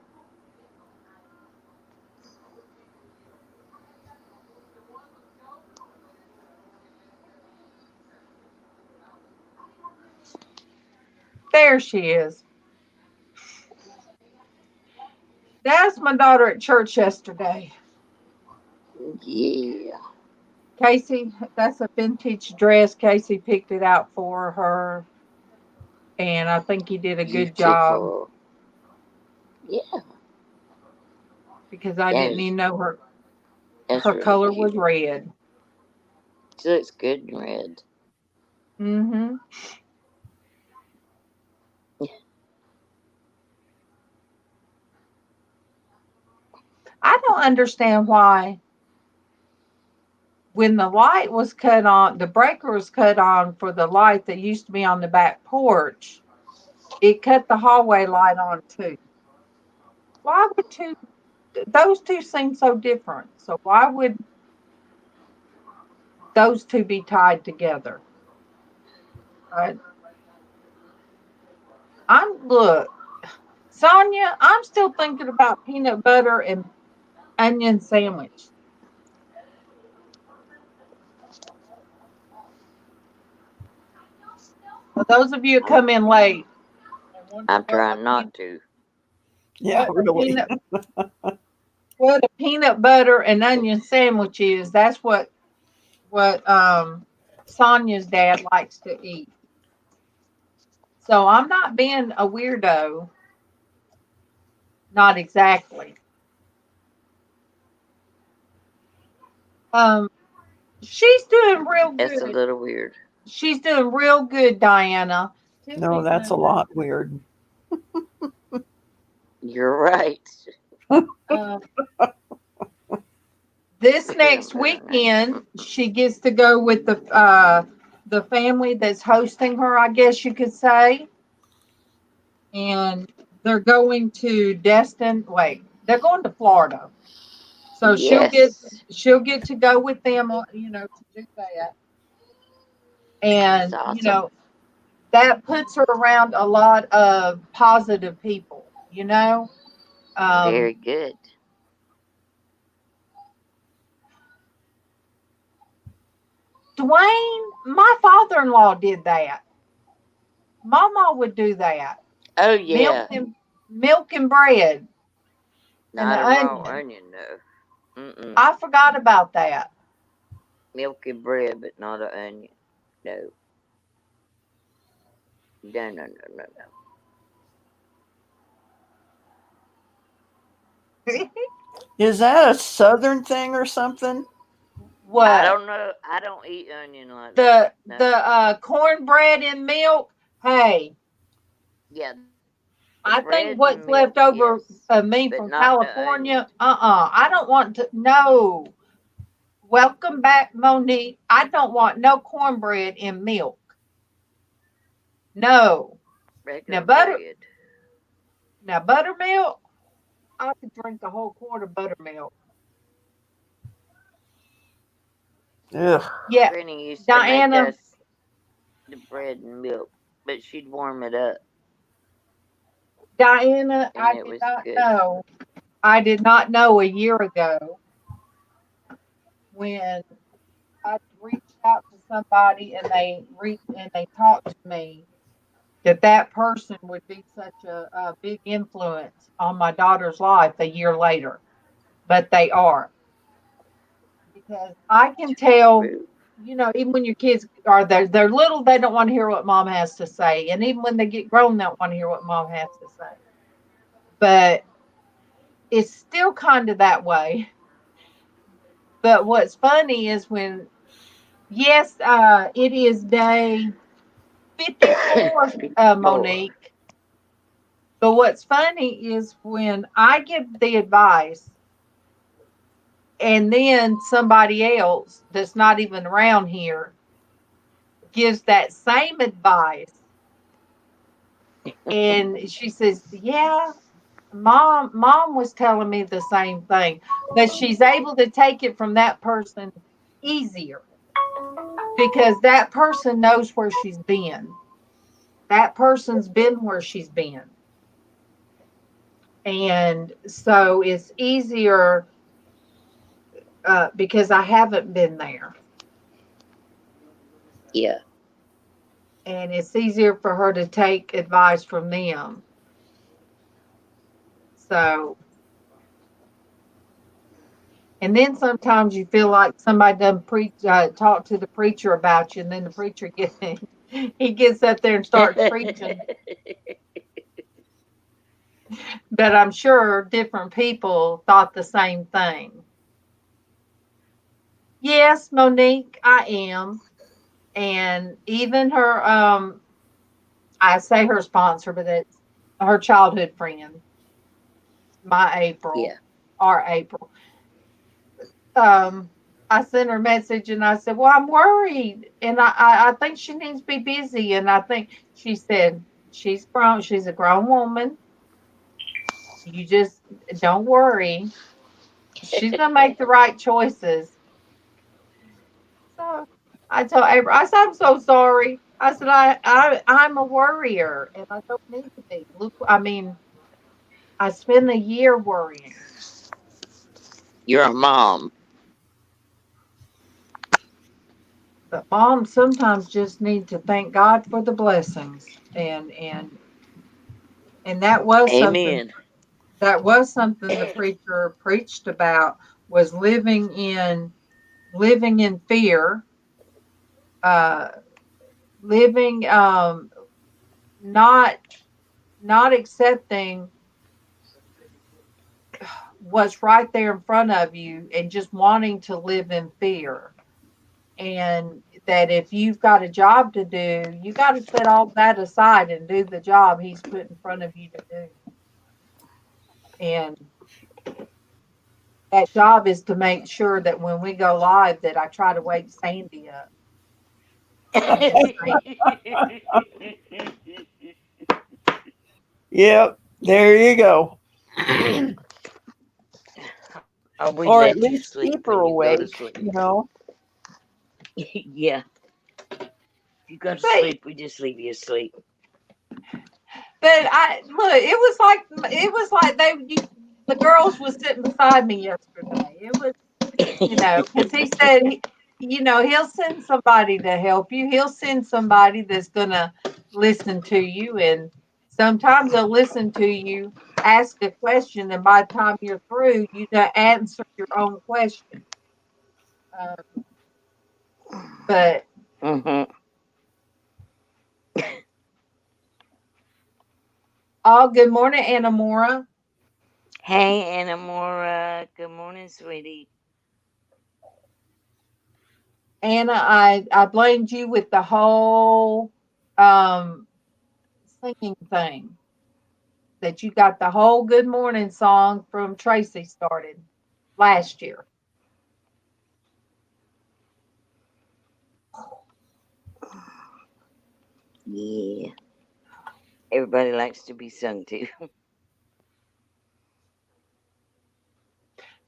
There she is. That's my daughter at church yesterday. Yeah. Casey, that's a vintage dress. Casey picked it out for her, and I think he did a good job Beautiful. Yeah. because I That didn't is, even know that's her really color was cute. red. She looks good in red. Mm-hmm. I don't understand why when the light was cut on, the breaker was cut on for the light that used to be on the back porch. It cut the hallway light on too. Why would those two seem so different? So why would those two be tied together? Uh, look, Sonia, I'm still thinking about peanut butter and onion sandwich. For those of you who come in late and wonder I'm trying not to. Yeah, really. what a peanut butter and onion sandwich is, that's what Sonia's dad likes to eat. So I'm not being a weirdo. not exactly. She's doing real That's a good. little weird. She's doing real good, Diana. No, that's a lot weird. You're right. Uh, this next weekend, she gets to go with the family that's hosting her, I guess you could say. And they're going to Destin. Wait, they're going to Florida. So Yes. she'll get to go with them, to do that. And That's awesome. that puts her around a lot of positive people. Very good. Dwayne, my father-in-law did that. MawMaw would do that. Oh Milk yeah. and bread and Not the a raw onion. onion though. Mm-mm. I forgot about that. Milk and bread, but not an onion. No. No, no, no, no, no. Is that a southern thing or something? I What? don't know. I don't eat onion like that. No. The cornbread and milk. Hey, Yeah. I Bread think and what's milk, left over yes, of me but from not the onion. California. I don't want to. No. Welcome back, Monique. I don't want no cornbread and milk. No. Now Regular butter. bread. Now buttermilk. I could drink a whole quart of buttermilk. Ugh. Yeah, Granny used to make Diana. us the bread and milk, but she'd warm it up, Diana, and I it did was not good. know. I did not know a year ago when I reached out to somebody and they talked to me that person would be such a big influence on my daughter's life a year later. But they are, because I can tell, True. even when your kids are they're little, they don't want to hear what mom has to say, and even when they get grown, they don't want to hear what mom has to say. But it's still kind of that way. But what's funny is yes, it is day 54, Four. Monique. But what's funny is when I give the advice and then somebody else that's not even around here gives that same advice. And she says, yeah, mom was telling me the same thing. But she's able to take it from that person easier because that person knows where she's been. That person's been where she's been. And so it's easier because I haven't been there. Yeah. And it's easier for her to take advice from them. So, and then sometimes you feel like somebody doesn't talk to the preacher about you, and then the preacher he gets up there and starts preaching. But I'm sure different people thought the same thing. Yes, Monique, I am. And even her, I say her sponsor, but it's her childhood friend, my April, Yeah. our April. I sent her a message and I said, well, I'm worried. And I think she needs to be busy. And I think she said, she's grown. She's a grown woman. You just don't worry. She's going to make the right choices. So I told April, I said, I'm so sorry. I said, I'm a worrier and I don't need to be. Look, I mean, I spend a year worrying. You're a mom. But moms sometimes just need to thank God for the blessings. And Amen. that was something the preacher preached about, was living in fear, uh living not not accepting what's right there in front of you and just wanting to live in fear. And that if you've got a job to do, you got to set all that aside and do the job he's put in front of you to do. And that job is to make sure that when we go live that I try to wake Sandy up. Yep, there you go. We Or let at you least sleep keep her when you go to awake, sleep. you know. Yeah. If you go to But- sleep, we just leave you asleep. But it was like the girls was sitting beside me yesterday. It was, because he said, he'll send somebody to help you. He'll send somebody that's gonna listen to you, and sometimes they'll listen to you, ask a question, and by the time you're through, you answer your own question. But Mm-hmm. good morning, Anamora. Hey, Anamora. Good morning, sweetie. Anna, I blamed you with the whole singing thing. That you got the whole Good Morning song from Traci started last year. Yeah. Everybody likes to be sung to.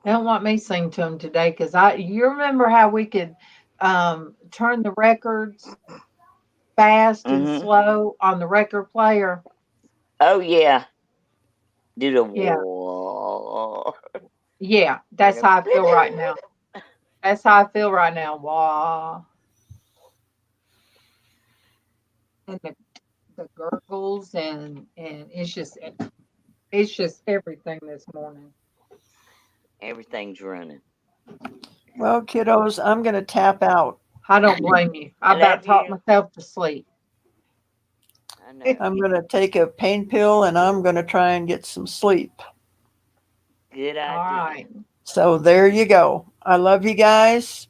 They don't want me to sing to them today because you remember how we could turn the records fast and slow on the record player? Oh, yeah. Do the Yeah. wall. Yeah, that's how I feel right now. That's how I feel right now. Wow. And the gurgles and it's just everything this morning. Everything's running. Well, kiddos, I'm going to tap out. I don't blame you. I about talked myself to sleep. I know. I'm going to take a pain pill and I'm going to try and get some sleep. Good idea. All right. So there you go. I love you guys,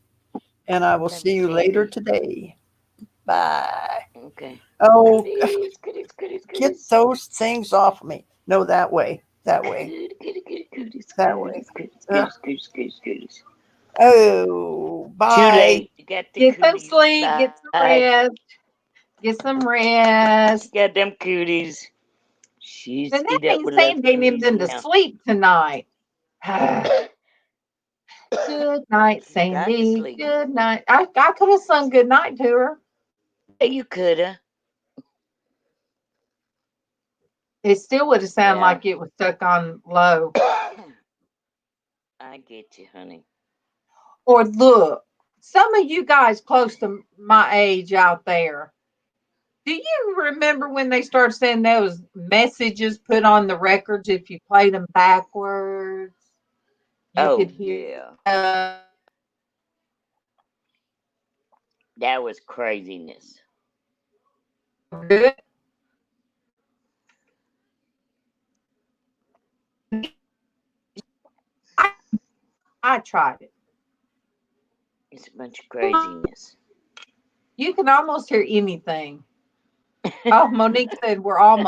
and I will Love see you, you later Sandy. today. Bye. Okay. Oh, Goodies. get those things off me. No, that way. That way. That way. Goodies. Oh, bye. Too late. You got the Get some cooties. sleep. Bye. Get some rest. Get some rest. Got them cooties. She's And that eat up means with those Sandy ain't even cooties been to now. sleep tonight. Good night, She's got to Sandy. sleep. Good night. I could have sung good night to her. Yeah, you coulda. It still would have sounded Yeah. like it was stuck on low. I get you, honey. Or look, some of you guys close to my age out there, do you remember when they started saying those messages put on the records if you played them backwards? You could hear. Yeah. That was craziness. Good. I tried it. It's a bunch of craziness. You can almost hear anything. Oh, Monique said we're all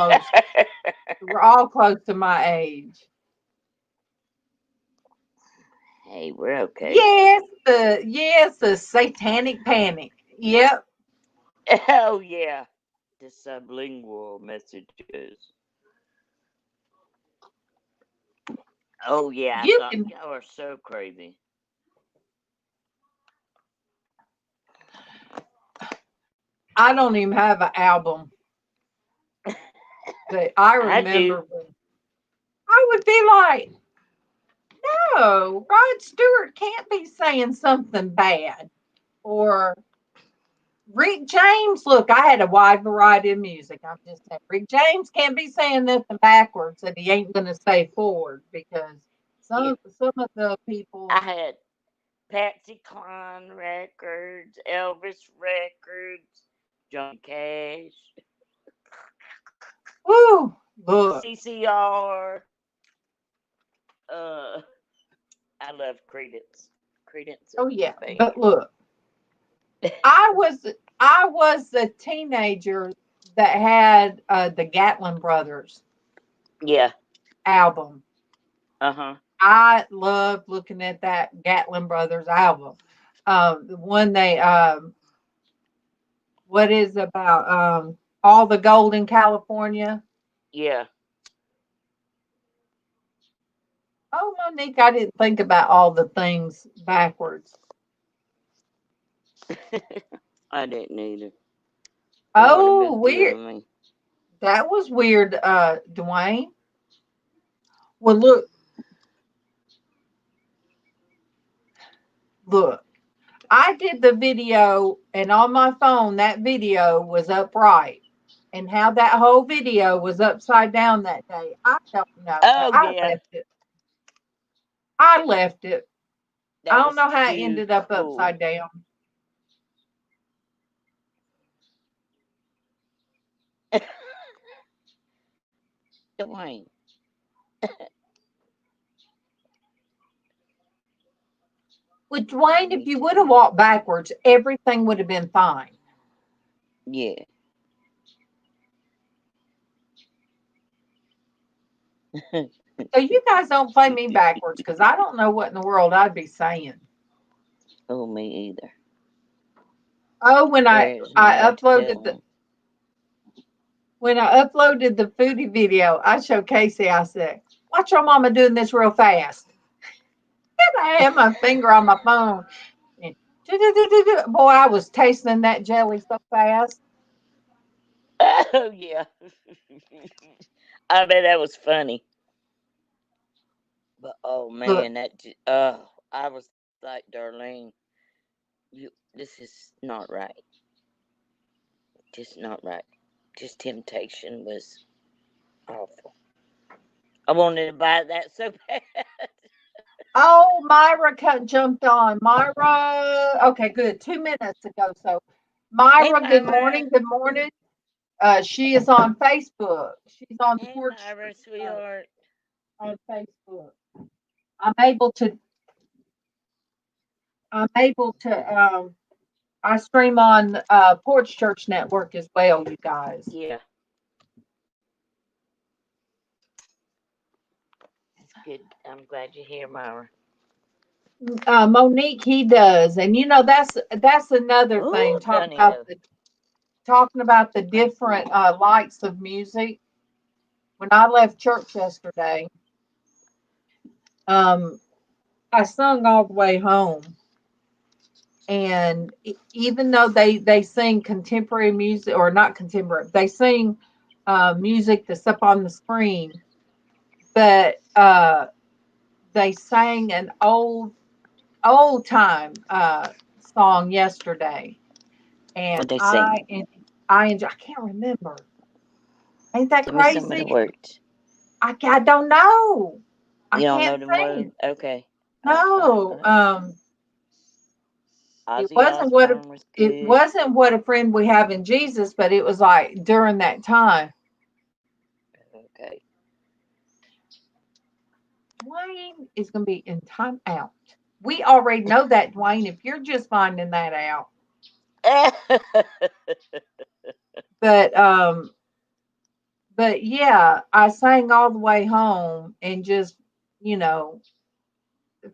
close to my age. Hey, we're okay. Yes, the satanic panic. Yep. Oh, yeah. The sublingual messages. Oh, yeah. I thought y'all are so crazy. I don't even have an album. But I remember I would be like, no, Rod Stewart can't be saying something bad. Or Rick James, look, I had a wide variety of music. I'm just saying, Rick James can't be saying nothing backwards that he ain't going to say forward because some of the people. I had Patsy Cline records, Elvis records, Johnny Cash. Woo, look. CCR. I love Credence. Credence. Oh yeah, my but look, I was a teenager that had the Gatlin Brothers Yeah. album. Uh-huh. I loved looking at that Gatlin Brothers album. The one they what is about all the gold in California. Yeah. Oh, Monique, I didn't think about all the things backwards. I didn't either. Oh, What a big deal weird. to me. That was weird, Dwayne. Well, look. I did the video, and on my phone, that video was upright. And how that whole video was upside down that day, I don't know. But Oh I yeah. left it. I left it. I That don't was know how it too ended up cool. upside down. Dwayne. With Dwayne, if you would have walked backwards, everything would have been fine. Yeah. So you guys don't play me backwards because I don't know what in the world I'd be saying. Oh, me either. Oh, when I There's more to uploaded go. when I uploaded the foodie video, I showed Casey. I said, "Watch your mama doing this real fast." And I had my finger on my phone. And boy, I was tasting that jelly so fast. Oh yeah. I bet that was funny. But oh Look, man, I was like, Darlene, this is not right. Just not right. Just temptation was awful. I wanted to buy that so bad. oh, Myra jumped on. Myra, okay, good. 2 minutes ago. So, Hey Myra, good Myra. morning. Good morning. She is on Facebook. She's on the Hey porch Myra, sweetheart. on Facebook. I'm able to. I'm able to. I stream on Porch Church Network as well, you guys. Yeah. That's good. I'm glad you're here, Myra. Monique, he does, and you know that's another thing. Ooh, Donnie. Talking about the different likes of music. When I left church yesterday, I sung all the way home, and even though they sing contemporary music or not contemporary, they sing music that's up on the screen, but they sang an old time song yesterday, and What they sing? I enjoy. I can't remember. Ain't that Give me some of the crazy? words. I don't know. I You don't know can't the sing. word? Okay. No. It Ozzy wasn't what a, Osbourne was it good. wasn't what a friend we have in Jesus, but it was like during that time. Okay. Dwayne is going to be in timeout. We already know that, Dwayne. If you're just finding that out, but yeah, I sang all the way home and just you know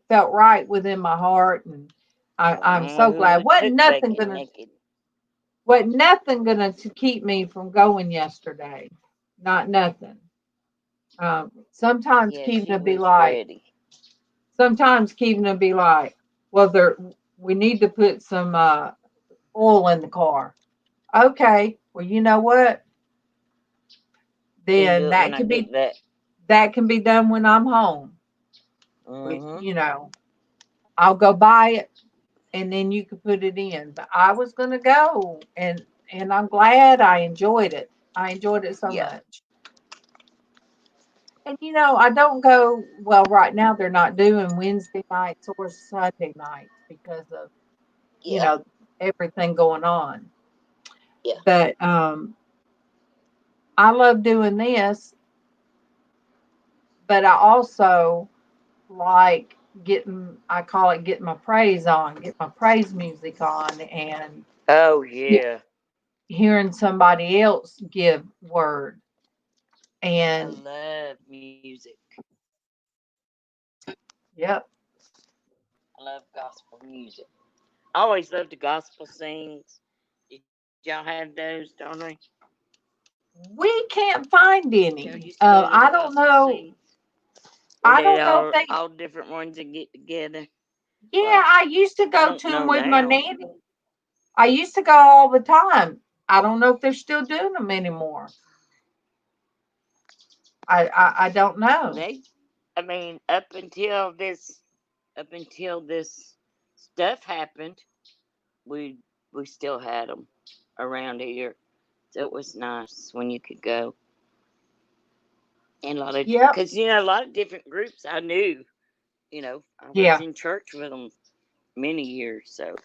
felt right within my heart, and I'm so glad. Naked. Wasn't nothing gonna to keep me from going yesterday. Not nothing. Sometimes Yeah, Keevan she will be was like, ready. well, we need to put some oil in the car. Okay, well, you know what? You can do Then it when I get back. that can be done when I'm home. Mm-hmm. You know, I'll go buy it and then you can put it in. But I was gonna go, and I'm glad I enjoyed it. I enjoyed it so Yeah. much. And you know, I don't go well right now. They're not doing Wednesday nights or Sunday nights because of you Yeah. know everything going on. Yeah. But I love doing this. But I also like I call it getting my praise on, get my praise music on, and Oh yeah. hearing somebody else give word. I And love music. yep, I love gospel music. I always loved the gospel sings. Did y'all have those, don't they? we can't find Y'all any. used to go to the I don't gospel know. sings? Were I they don't know if they. all different ones that get together? Yeah, Well, I used to I go don't to them know with my now. nanny. I used to go all the time. I don't know if they're still doing them anymore. I don't know. They, I mean, up until this stuff happened, we we still had them around here, so it was nice when you could go. And a lot of, Yep. because a lot of different groups I knew. I was Yeah. in church with them many years, so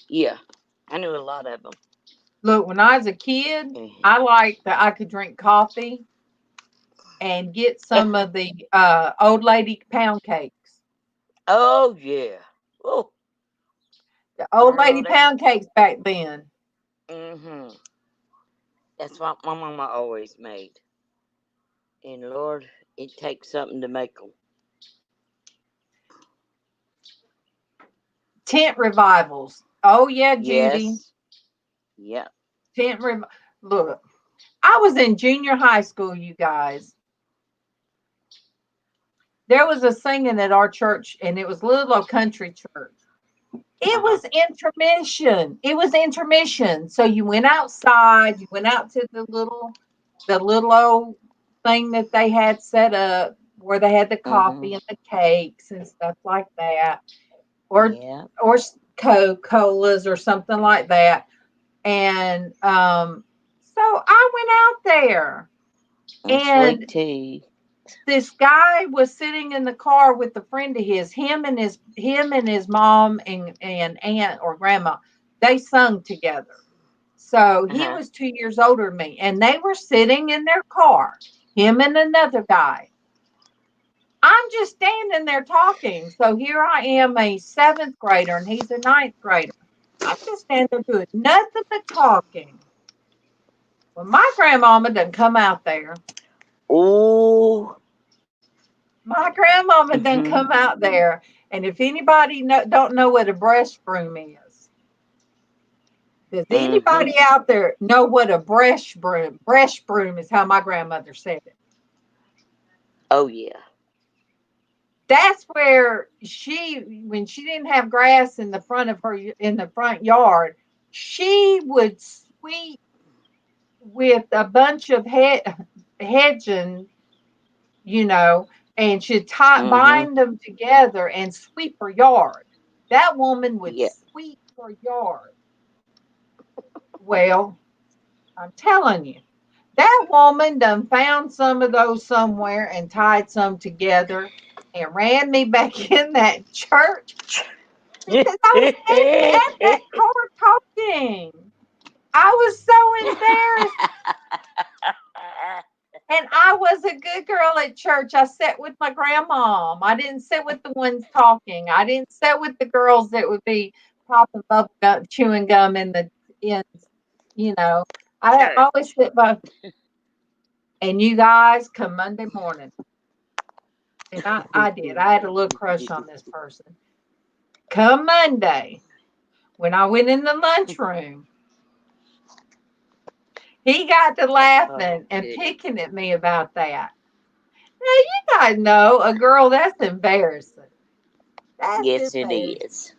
yeah, I knew a lot of them. Look, when I was a kid, I liked that I could drink coffee and get some of the old lady pound cakes. Oh yeah. Oh, The old girl, lady they could. pound cakes back then. Mhm. That's what my mama always made. And Lord, it takes something to make them. Tent revivals. Oh yeah, Judy. Yes. Yep. Look, I was in junior high school, you guys. There was a singing at our church, and it was a little old country church. It Uh-huh. was intermission. It was intermission. So you went outside, you went out to the little old thing that they had set up where they had the Mhm. coffee and the cakes and stuff like that. Or Yeah. or Coca-Colas or something like that. And so I went out there, And sweet and tea. this guy was sitting in the car with a friend of his, him and his mom and aunt or grandma. They sung together. So he Uh-huh. was 2 years older than me, and they were sitting in their car, him and another guy. I'm just standing there talking. So here I am, a seventh grader, and he's a ninth grader. I'm just standing there doing nothing but talking. Well, my grandmama done come out there. Ooh. My grandmama done Mhm. come out there. And if anybody don't know what a breast broom is, does Mhm. anybody out there know what a breast broom? Breast broom is how my grandmother said it. Oh yeah. That's where when she didn't have grass in the front yard, she would sweep with a bunch of hedging, you know, and she'd Mhm. bind them together and sweep her yard. That woman would Yeah. sweep her yard. Well, I'm telling you, that woman done found some of those somewhere and tied some together and ran me back in that church because I was standing at that car talking. I was so embarrassed. And I was a good girl at church. I sat with my grandma. I didn't sit with the ones talking. I didn't sit with the girls that would be popping bubble gum, chewing gum in the ends. You know, I Sure. always sit by. And you guys come Monday morning, and I did. I had a little crush on this person. Come Monday, when I went in the lunchroom, he got to Oh laughing and goodness. picking at me about that. Now you guys know a girl that's embarrassing. That's Yes, it embarrassing. is.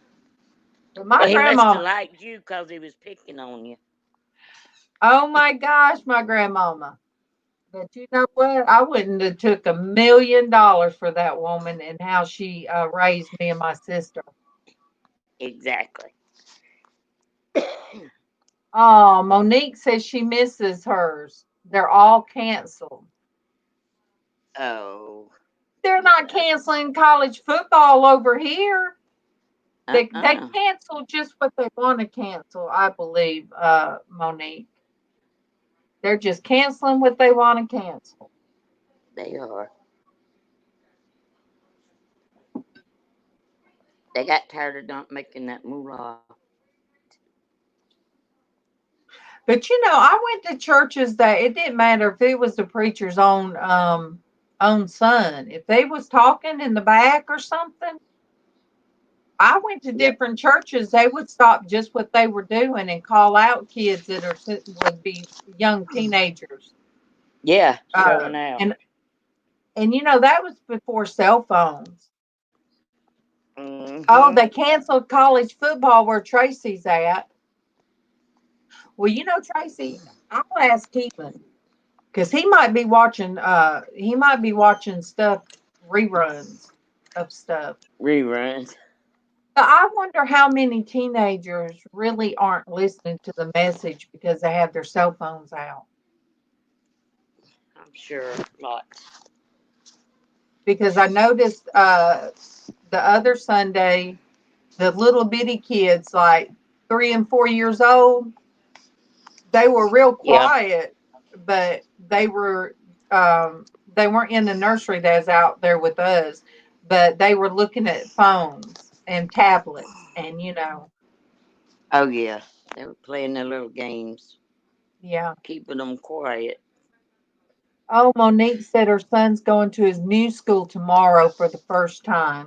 But my Well, he must have grandma, liked you because he was picking on you. oh my gosh, my grandmama. But you know what? I wouldn't have took $1,000,000 for that woman and how she raised me and my sister. Exactly. Oh, Monique says she misses hers. They're all canceled. Oh. They're not Yeah. canceling college football over here. They Uh-uh. cancel just what they want to cancel, I believe, Monique. They're just canceling what they want to cancel. They are. They got tired of not making that moolah. But I went to churches that it didn't matter if it was the preacher's own son. If they was talking in the back or something, I went to Yep. different churches. They would stop just what they were doing and call out kids that would be young teenagers. Yeah, showing out. And that was before cell phones. Mm-hmm. Oh, they canceled college football where Tracy's at. Well, Tracy, I'll ask Keelan because he might be watching stuff, reruns of stuff. Reruns. But I wonder how many teenagers really aren't listening to the message because they have their cell phones out. I'm sure lots. Because I noticed the other Sunday, the little bitty kids, like 3 and 4 years old, they were real quiet, but they weren't in the nursery that's out there with us, but they were looking at phones and tablets and Oh yeah, they were playing their little games, yeah. keeping them quiet. Oh, Monique said her son's going to his new school tomorrow for the first time.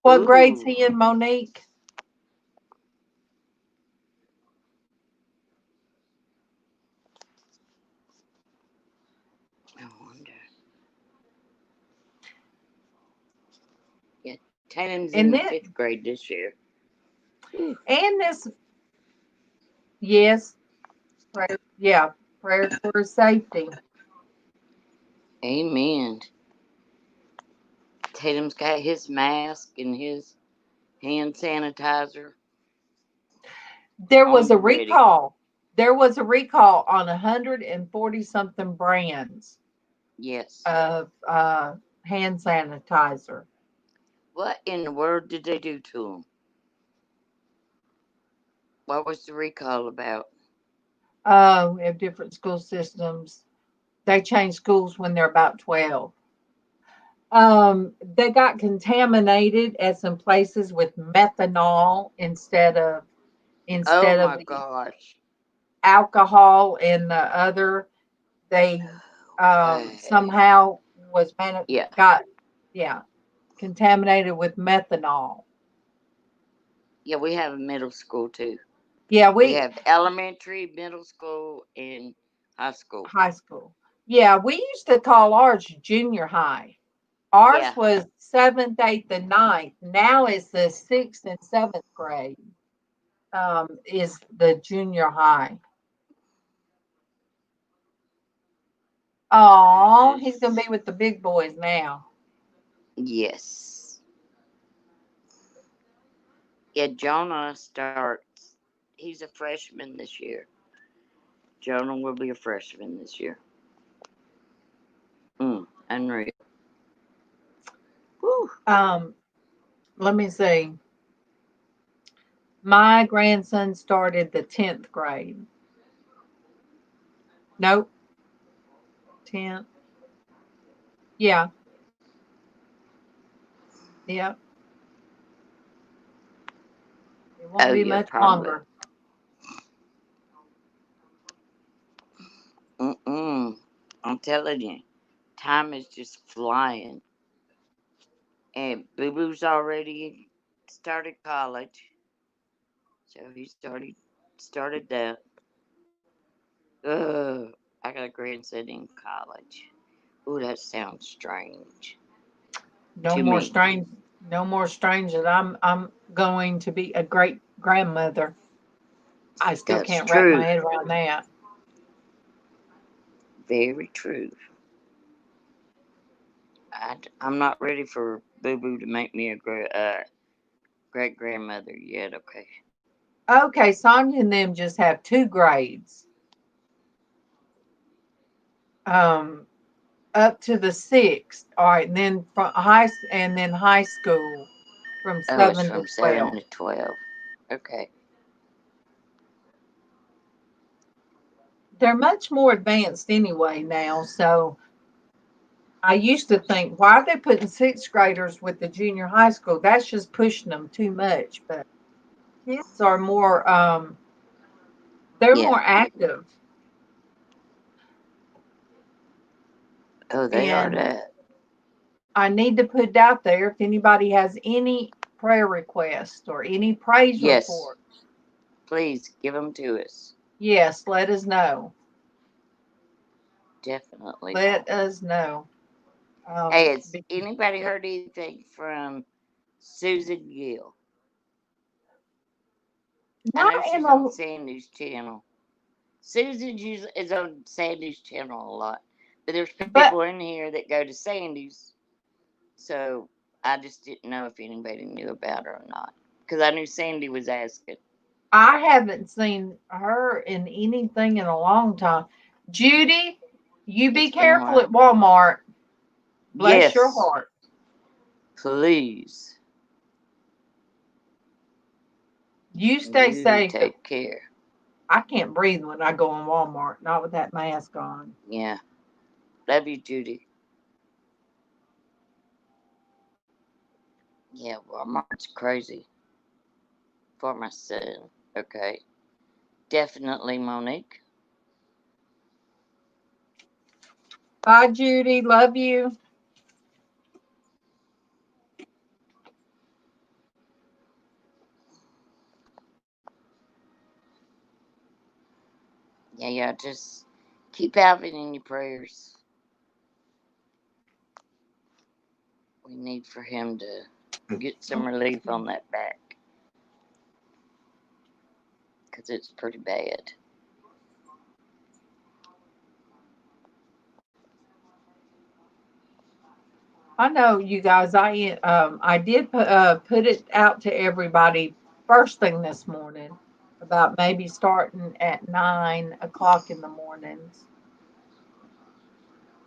What grade's he in, Monique? I wonder. Yeah, Tatum's in the 5th grade this year. And this, yes, prayers for his safety. Amen. Tatum's got his mask and his hand sanitizer. There was a recall. There was a recall on 140 something brands. Yes. Of hand sanitizer. What in the world did they do to him? What was the recall about? We have different school systems. They change schools when they're about 12. They got contaminated at some places with methanol instead of gosh. alcohol, and the other they somehow was contaminated with methanol. Yeah, we have a middle school too. Yeah, we have elementary, middle school, and high school. High school. Yeah, we used to call ours junior high. Ours was 7th, 8th, and 9th. Now it's the 6th and 7th grade. Is the junior high. Oh, he's gonna be with the big boys now. Yes. Yeah, Jonah starts. He's a freshman this year. Jonah will be a freshman this year. Unreal. Whew. Let me see. My grandson started the 10th grade. Nope. 10th. Yeah. Yep. It won't be much longer. I'm telling you, time is just flying. And Boo Boo's already started college. So he started that. I got a grandson in college. Ooh, that sounds strange. No more strange that I'm going to be a great grandmother. I still can't wrap my head around that. Very true. I'm not ready for Boo Boo to make me a great grandmother yet. Okay. Okay, Sonia and them just have 2 grades. Up to the 6th. All right, and then from high school from 7 to 12. 7 to 12. Okay. They're much more advanced anyway now, so I used to think, why are they putting sixth graders with the junior high school? That's just pushing them too much. But kids are more, they're Yeah. more active. Oh, they are And that. I need to put it out there if anybody has any prayer requests or any praise Yes. report. Please give them to us. Yes, let us know. Definitely. Let us know. Hey, has anybody heard anything from Susan Gill? I know Not in she's a, on Sandy's channel. Susan usually is on Sandy's channel a lot. But there's but people in here that go to Sandy's. So I just didn't know if anybody knew about her or not. Because I knew Sandy was asking. I haven't seen her in anything in a long time. Judy, you be It's been a careful while. at Walmart. Bless your Yes. heart. Please. You stay You safe. take care. I can't breathe when I go in Walmart, not with that mask on. Yeah. Love you, Judy. Yeah, Walmart's crazy. For my son. Okay. Definitely, Monique. Bye, Judy. Love you. Yeah, just keep Alvin in your prayers. We need for him to get some relief on that back. Because it's pretty bad. I know, you guys. I did put it out to everybody first thing this morning about maybe starting at 9 o'clock in the mornings.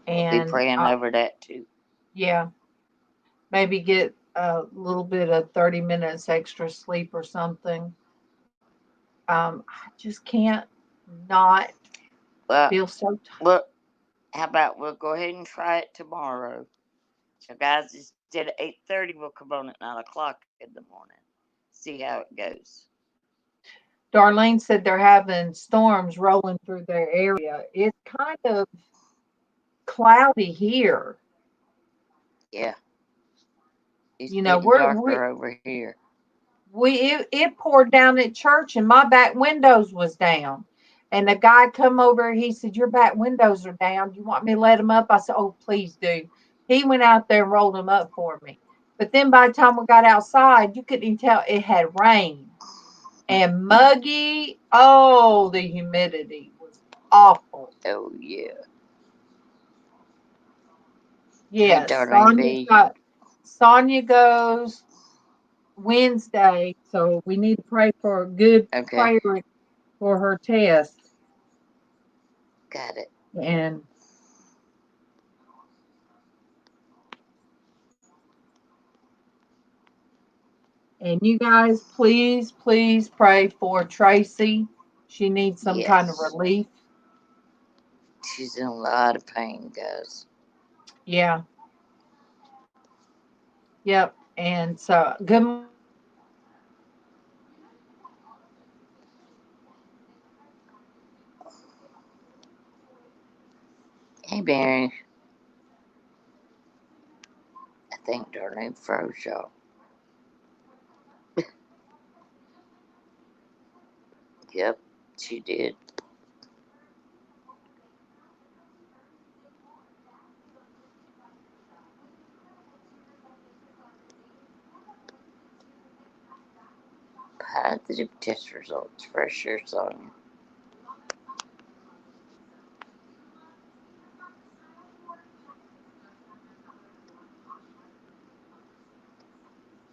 We'll be And praying over that too. yeah, maybe get a little bit of 30 minutes extra sleep or something. I just can't not Well, feel so tired. well, how about we'll go ahead and try it tomorrow. So, guys, instead of 8:30, we'll come on at 9 o'clock in the morning. See how it goes. Darlene said they're having storms rolling through their area. It's kind of cloudy here. Yeah. It's You know, getting darker over here. it poured down at church and my back windows was down. And the guy come over, he said, "Your back windows are down. Do you want me to let them up?" I said, "Oh, please do." He went out there and rolled them up for me. But then by the time we got outside, you couldn't even tell it had rained and muggy. Oh, the humidity was awful. Oh, yeah. Hey, Yes, Darlene B. Sonia goes Wednesday, so we need to pray for a good Okay. prayer for her test. Got it. And you guys, please, please pray for Traci. She needs some kind of Yes. relief. She's in a lot of pain, guys. Yeah. Yep. And so, good. Hey, Mary. I think Darlene froze y'all. Yep, she did. Positive test results for sure, Sonia.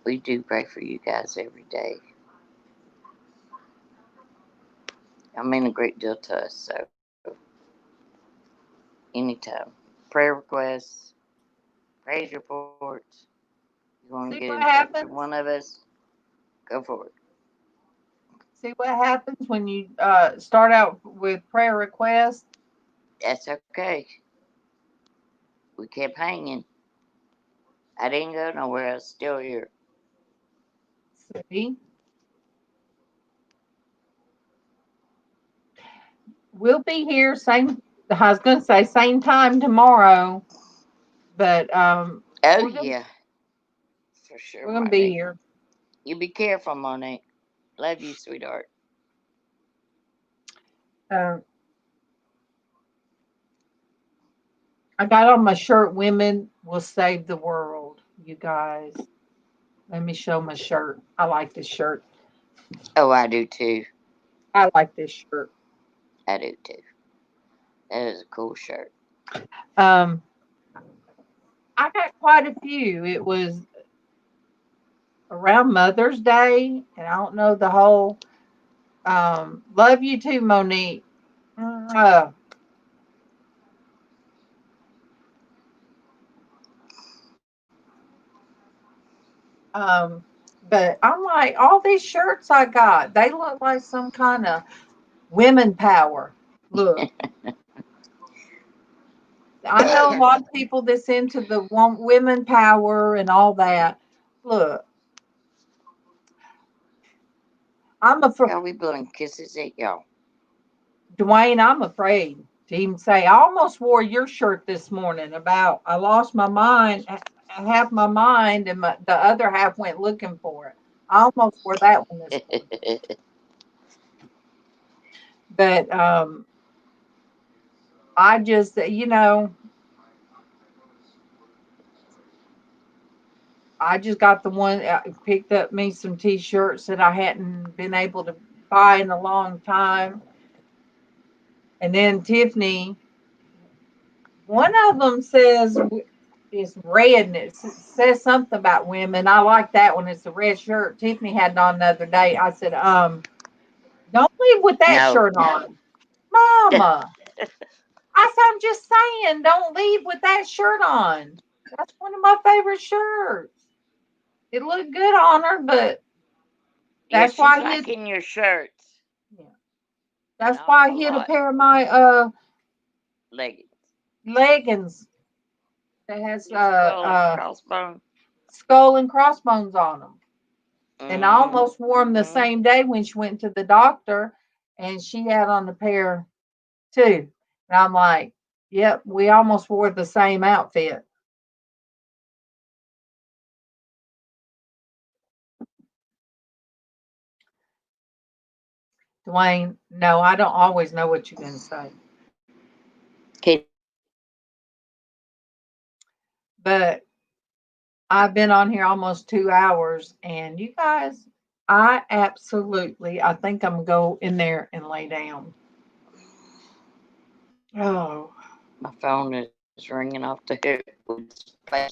We do pray for you guys every day. I mean a great deal to us, so anytime. Prayer requests, praise reports. You want to See get what in touch with happens? one of us? Go for it. See what happens when you start out with prayer requests? That's okay. We kept hanging. I didn't go nowhere. I was still here. See? We'll be here same. I was gonna say same time tomorrow, but Oh, we're gonna, yeah. For sure, we're gonna be Monique. here. You be careful, Monique. Love you, sweetheart. Uh, I got on my shirt. Women will save the world. You guys, let me show my shirt. I like this shirt. Oh, I do too. I like this shirt. I do too. That is a cool shirt. Um, I got quite a few. It was around Mother's Day, and I don't know the whole. Love you too, Monique. Mwah. But I'm like, all these shirts I got, they look like some kind of women power. Look, I know a lot of people that's into the women power and all that. Look, I'm afraid, Y'all, we blowing kisses at y'all. Dwayne, I'm afraid to even say, I almost wore your shirt this morning about I lost my mind, half my mind, and the other half went looking for it. I almost wore that one this morning. But I just, I just got the one, picked up me some t-shirts that I hadn't been able to buy in a long time. And then Tiffany, one of them says it's red and it says something about women. I like that one. It's a red shirt. Tiffany had it on the other day. I said, don't leave with that No. shirt on. Mama. I said, I'm just saying, don't leave with that shirt on. That's one of my favorite shirts. It looked good on her, but Yeah, that's she's why I hid. liking your shirts. Yeah, that's An why I awful hid a lot. pair of my Leggings. leggings that has Crossbone. skull and crossbones on them. And I almost wore them the Mm-hmm. same day when she went to the doctor, and she had on a pair too. And I'm like, yep, we almost wore the same outfit. Dwayne, no, I don't always know what you're going to say. Okay. But I've been on here almost 2 hours, and you guys, I think I'm going to go in there and lay down. Oh. My phone is ringing off the hook with spam.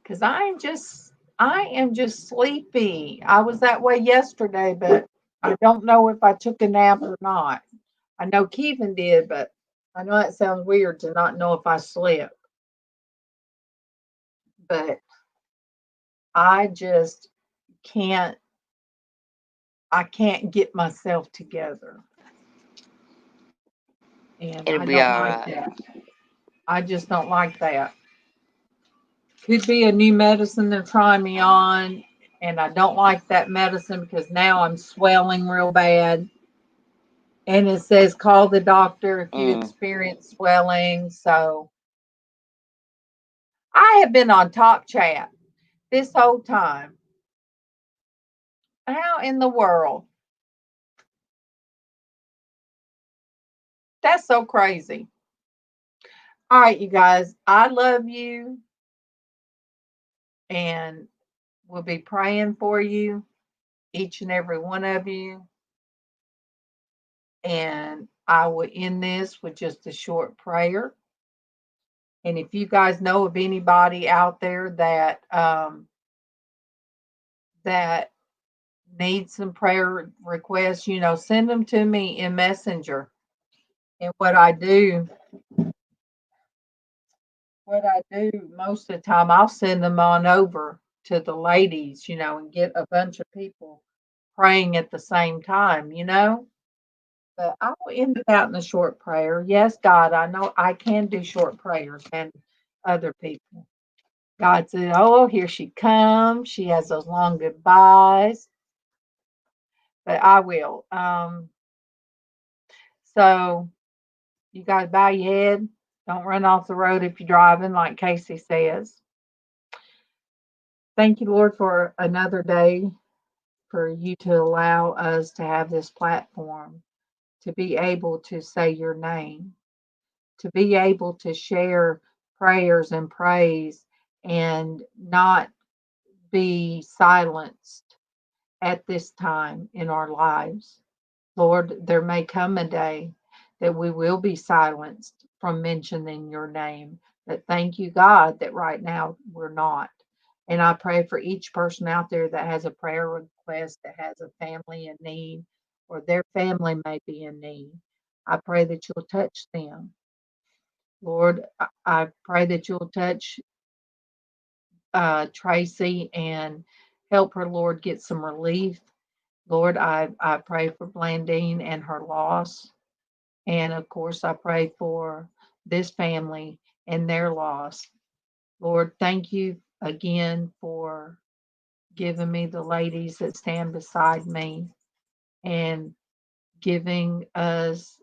Because I am just sleepy. I was that way yesterday, but I don't know if I took a nap or not. I know Kevin did, but I know that sounds weird to not know if I slept. But I just can't, I can't get myself together. And It'll I be don't all like right. that. I just don't like that. Could be a new medicine they're trying me on, and I don't like that medicine because now I'm swelling real bad. And it says call the doctor if you experience swelling. So I have been on Top Chat this whole time. How in the world? That's so crazy. All right, you guys, I love you. And we'll be praying for you, each and every one of you. And I will end this with just a short prayer. And if you guys know of anybody out there that that needs some prayer requests, send them to me in Messenger. And what I do most of the time, I'll send them on over to the ladies, and get a bunch of people praying at the same time. But I will end it out in a short prayer. Yes, God, I know I can do short prayers and other people. God said, oh, here she comes. She has those long goodbyes. But I will. So you guys bow your head. Don't run off the road if you're driving, like Casey says. Thank you, Lord, for another day, for you to allow us to have this platform, to be able to say your name, to be able to share prayers and praise and not be silenced at this time in our lives. Lord, there may come a day that we will be silenced from mentioning your name. But thank you, God, that right now we're not. And I pray for each person out there that has a prayer request, that has a family in need, or their family may be in need. I pray that you'll touch them. Lord, I pray that you'll touch Traci and help her, Lord, get some relief. Lord, I pray for Blandine and her loss. And of course, I pray for this family and their loss. Lord, thank you again for giving me the ladies that stand beside me and giving us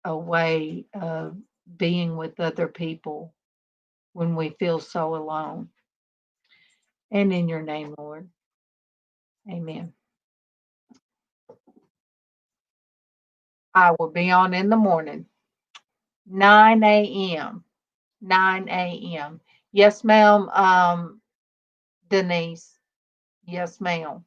a way of being with other people when we feel so alone. And in your name, Lord. Amen. I will be on in the morning, 9 a.m. 9 a.m. Yes, ma'am. Denise. Yes, ma'am.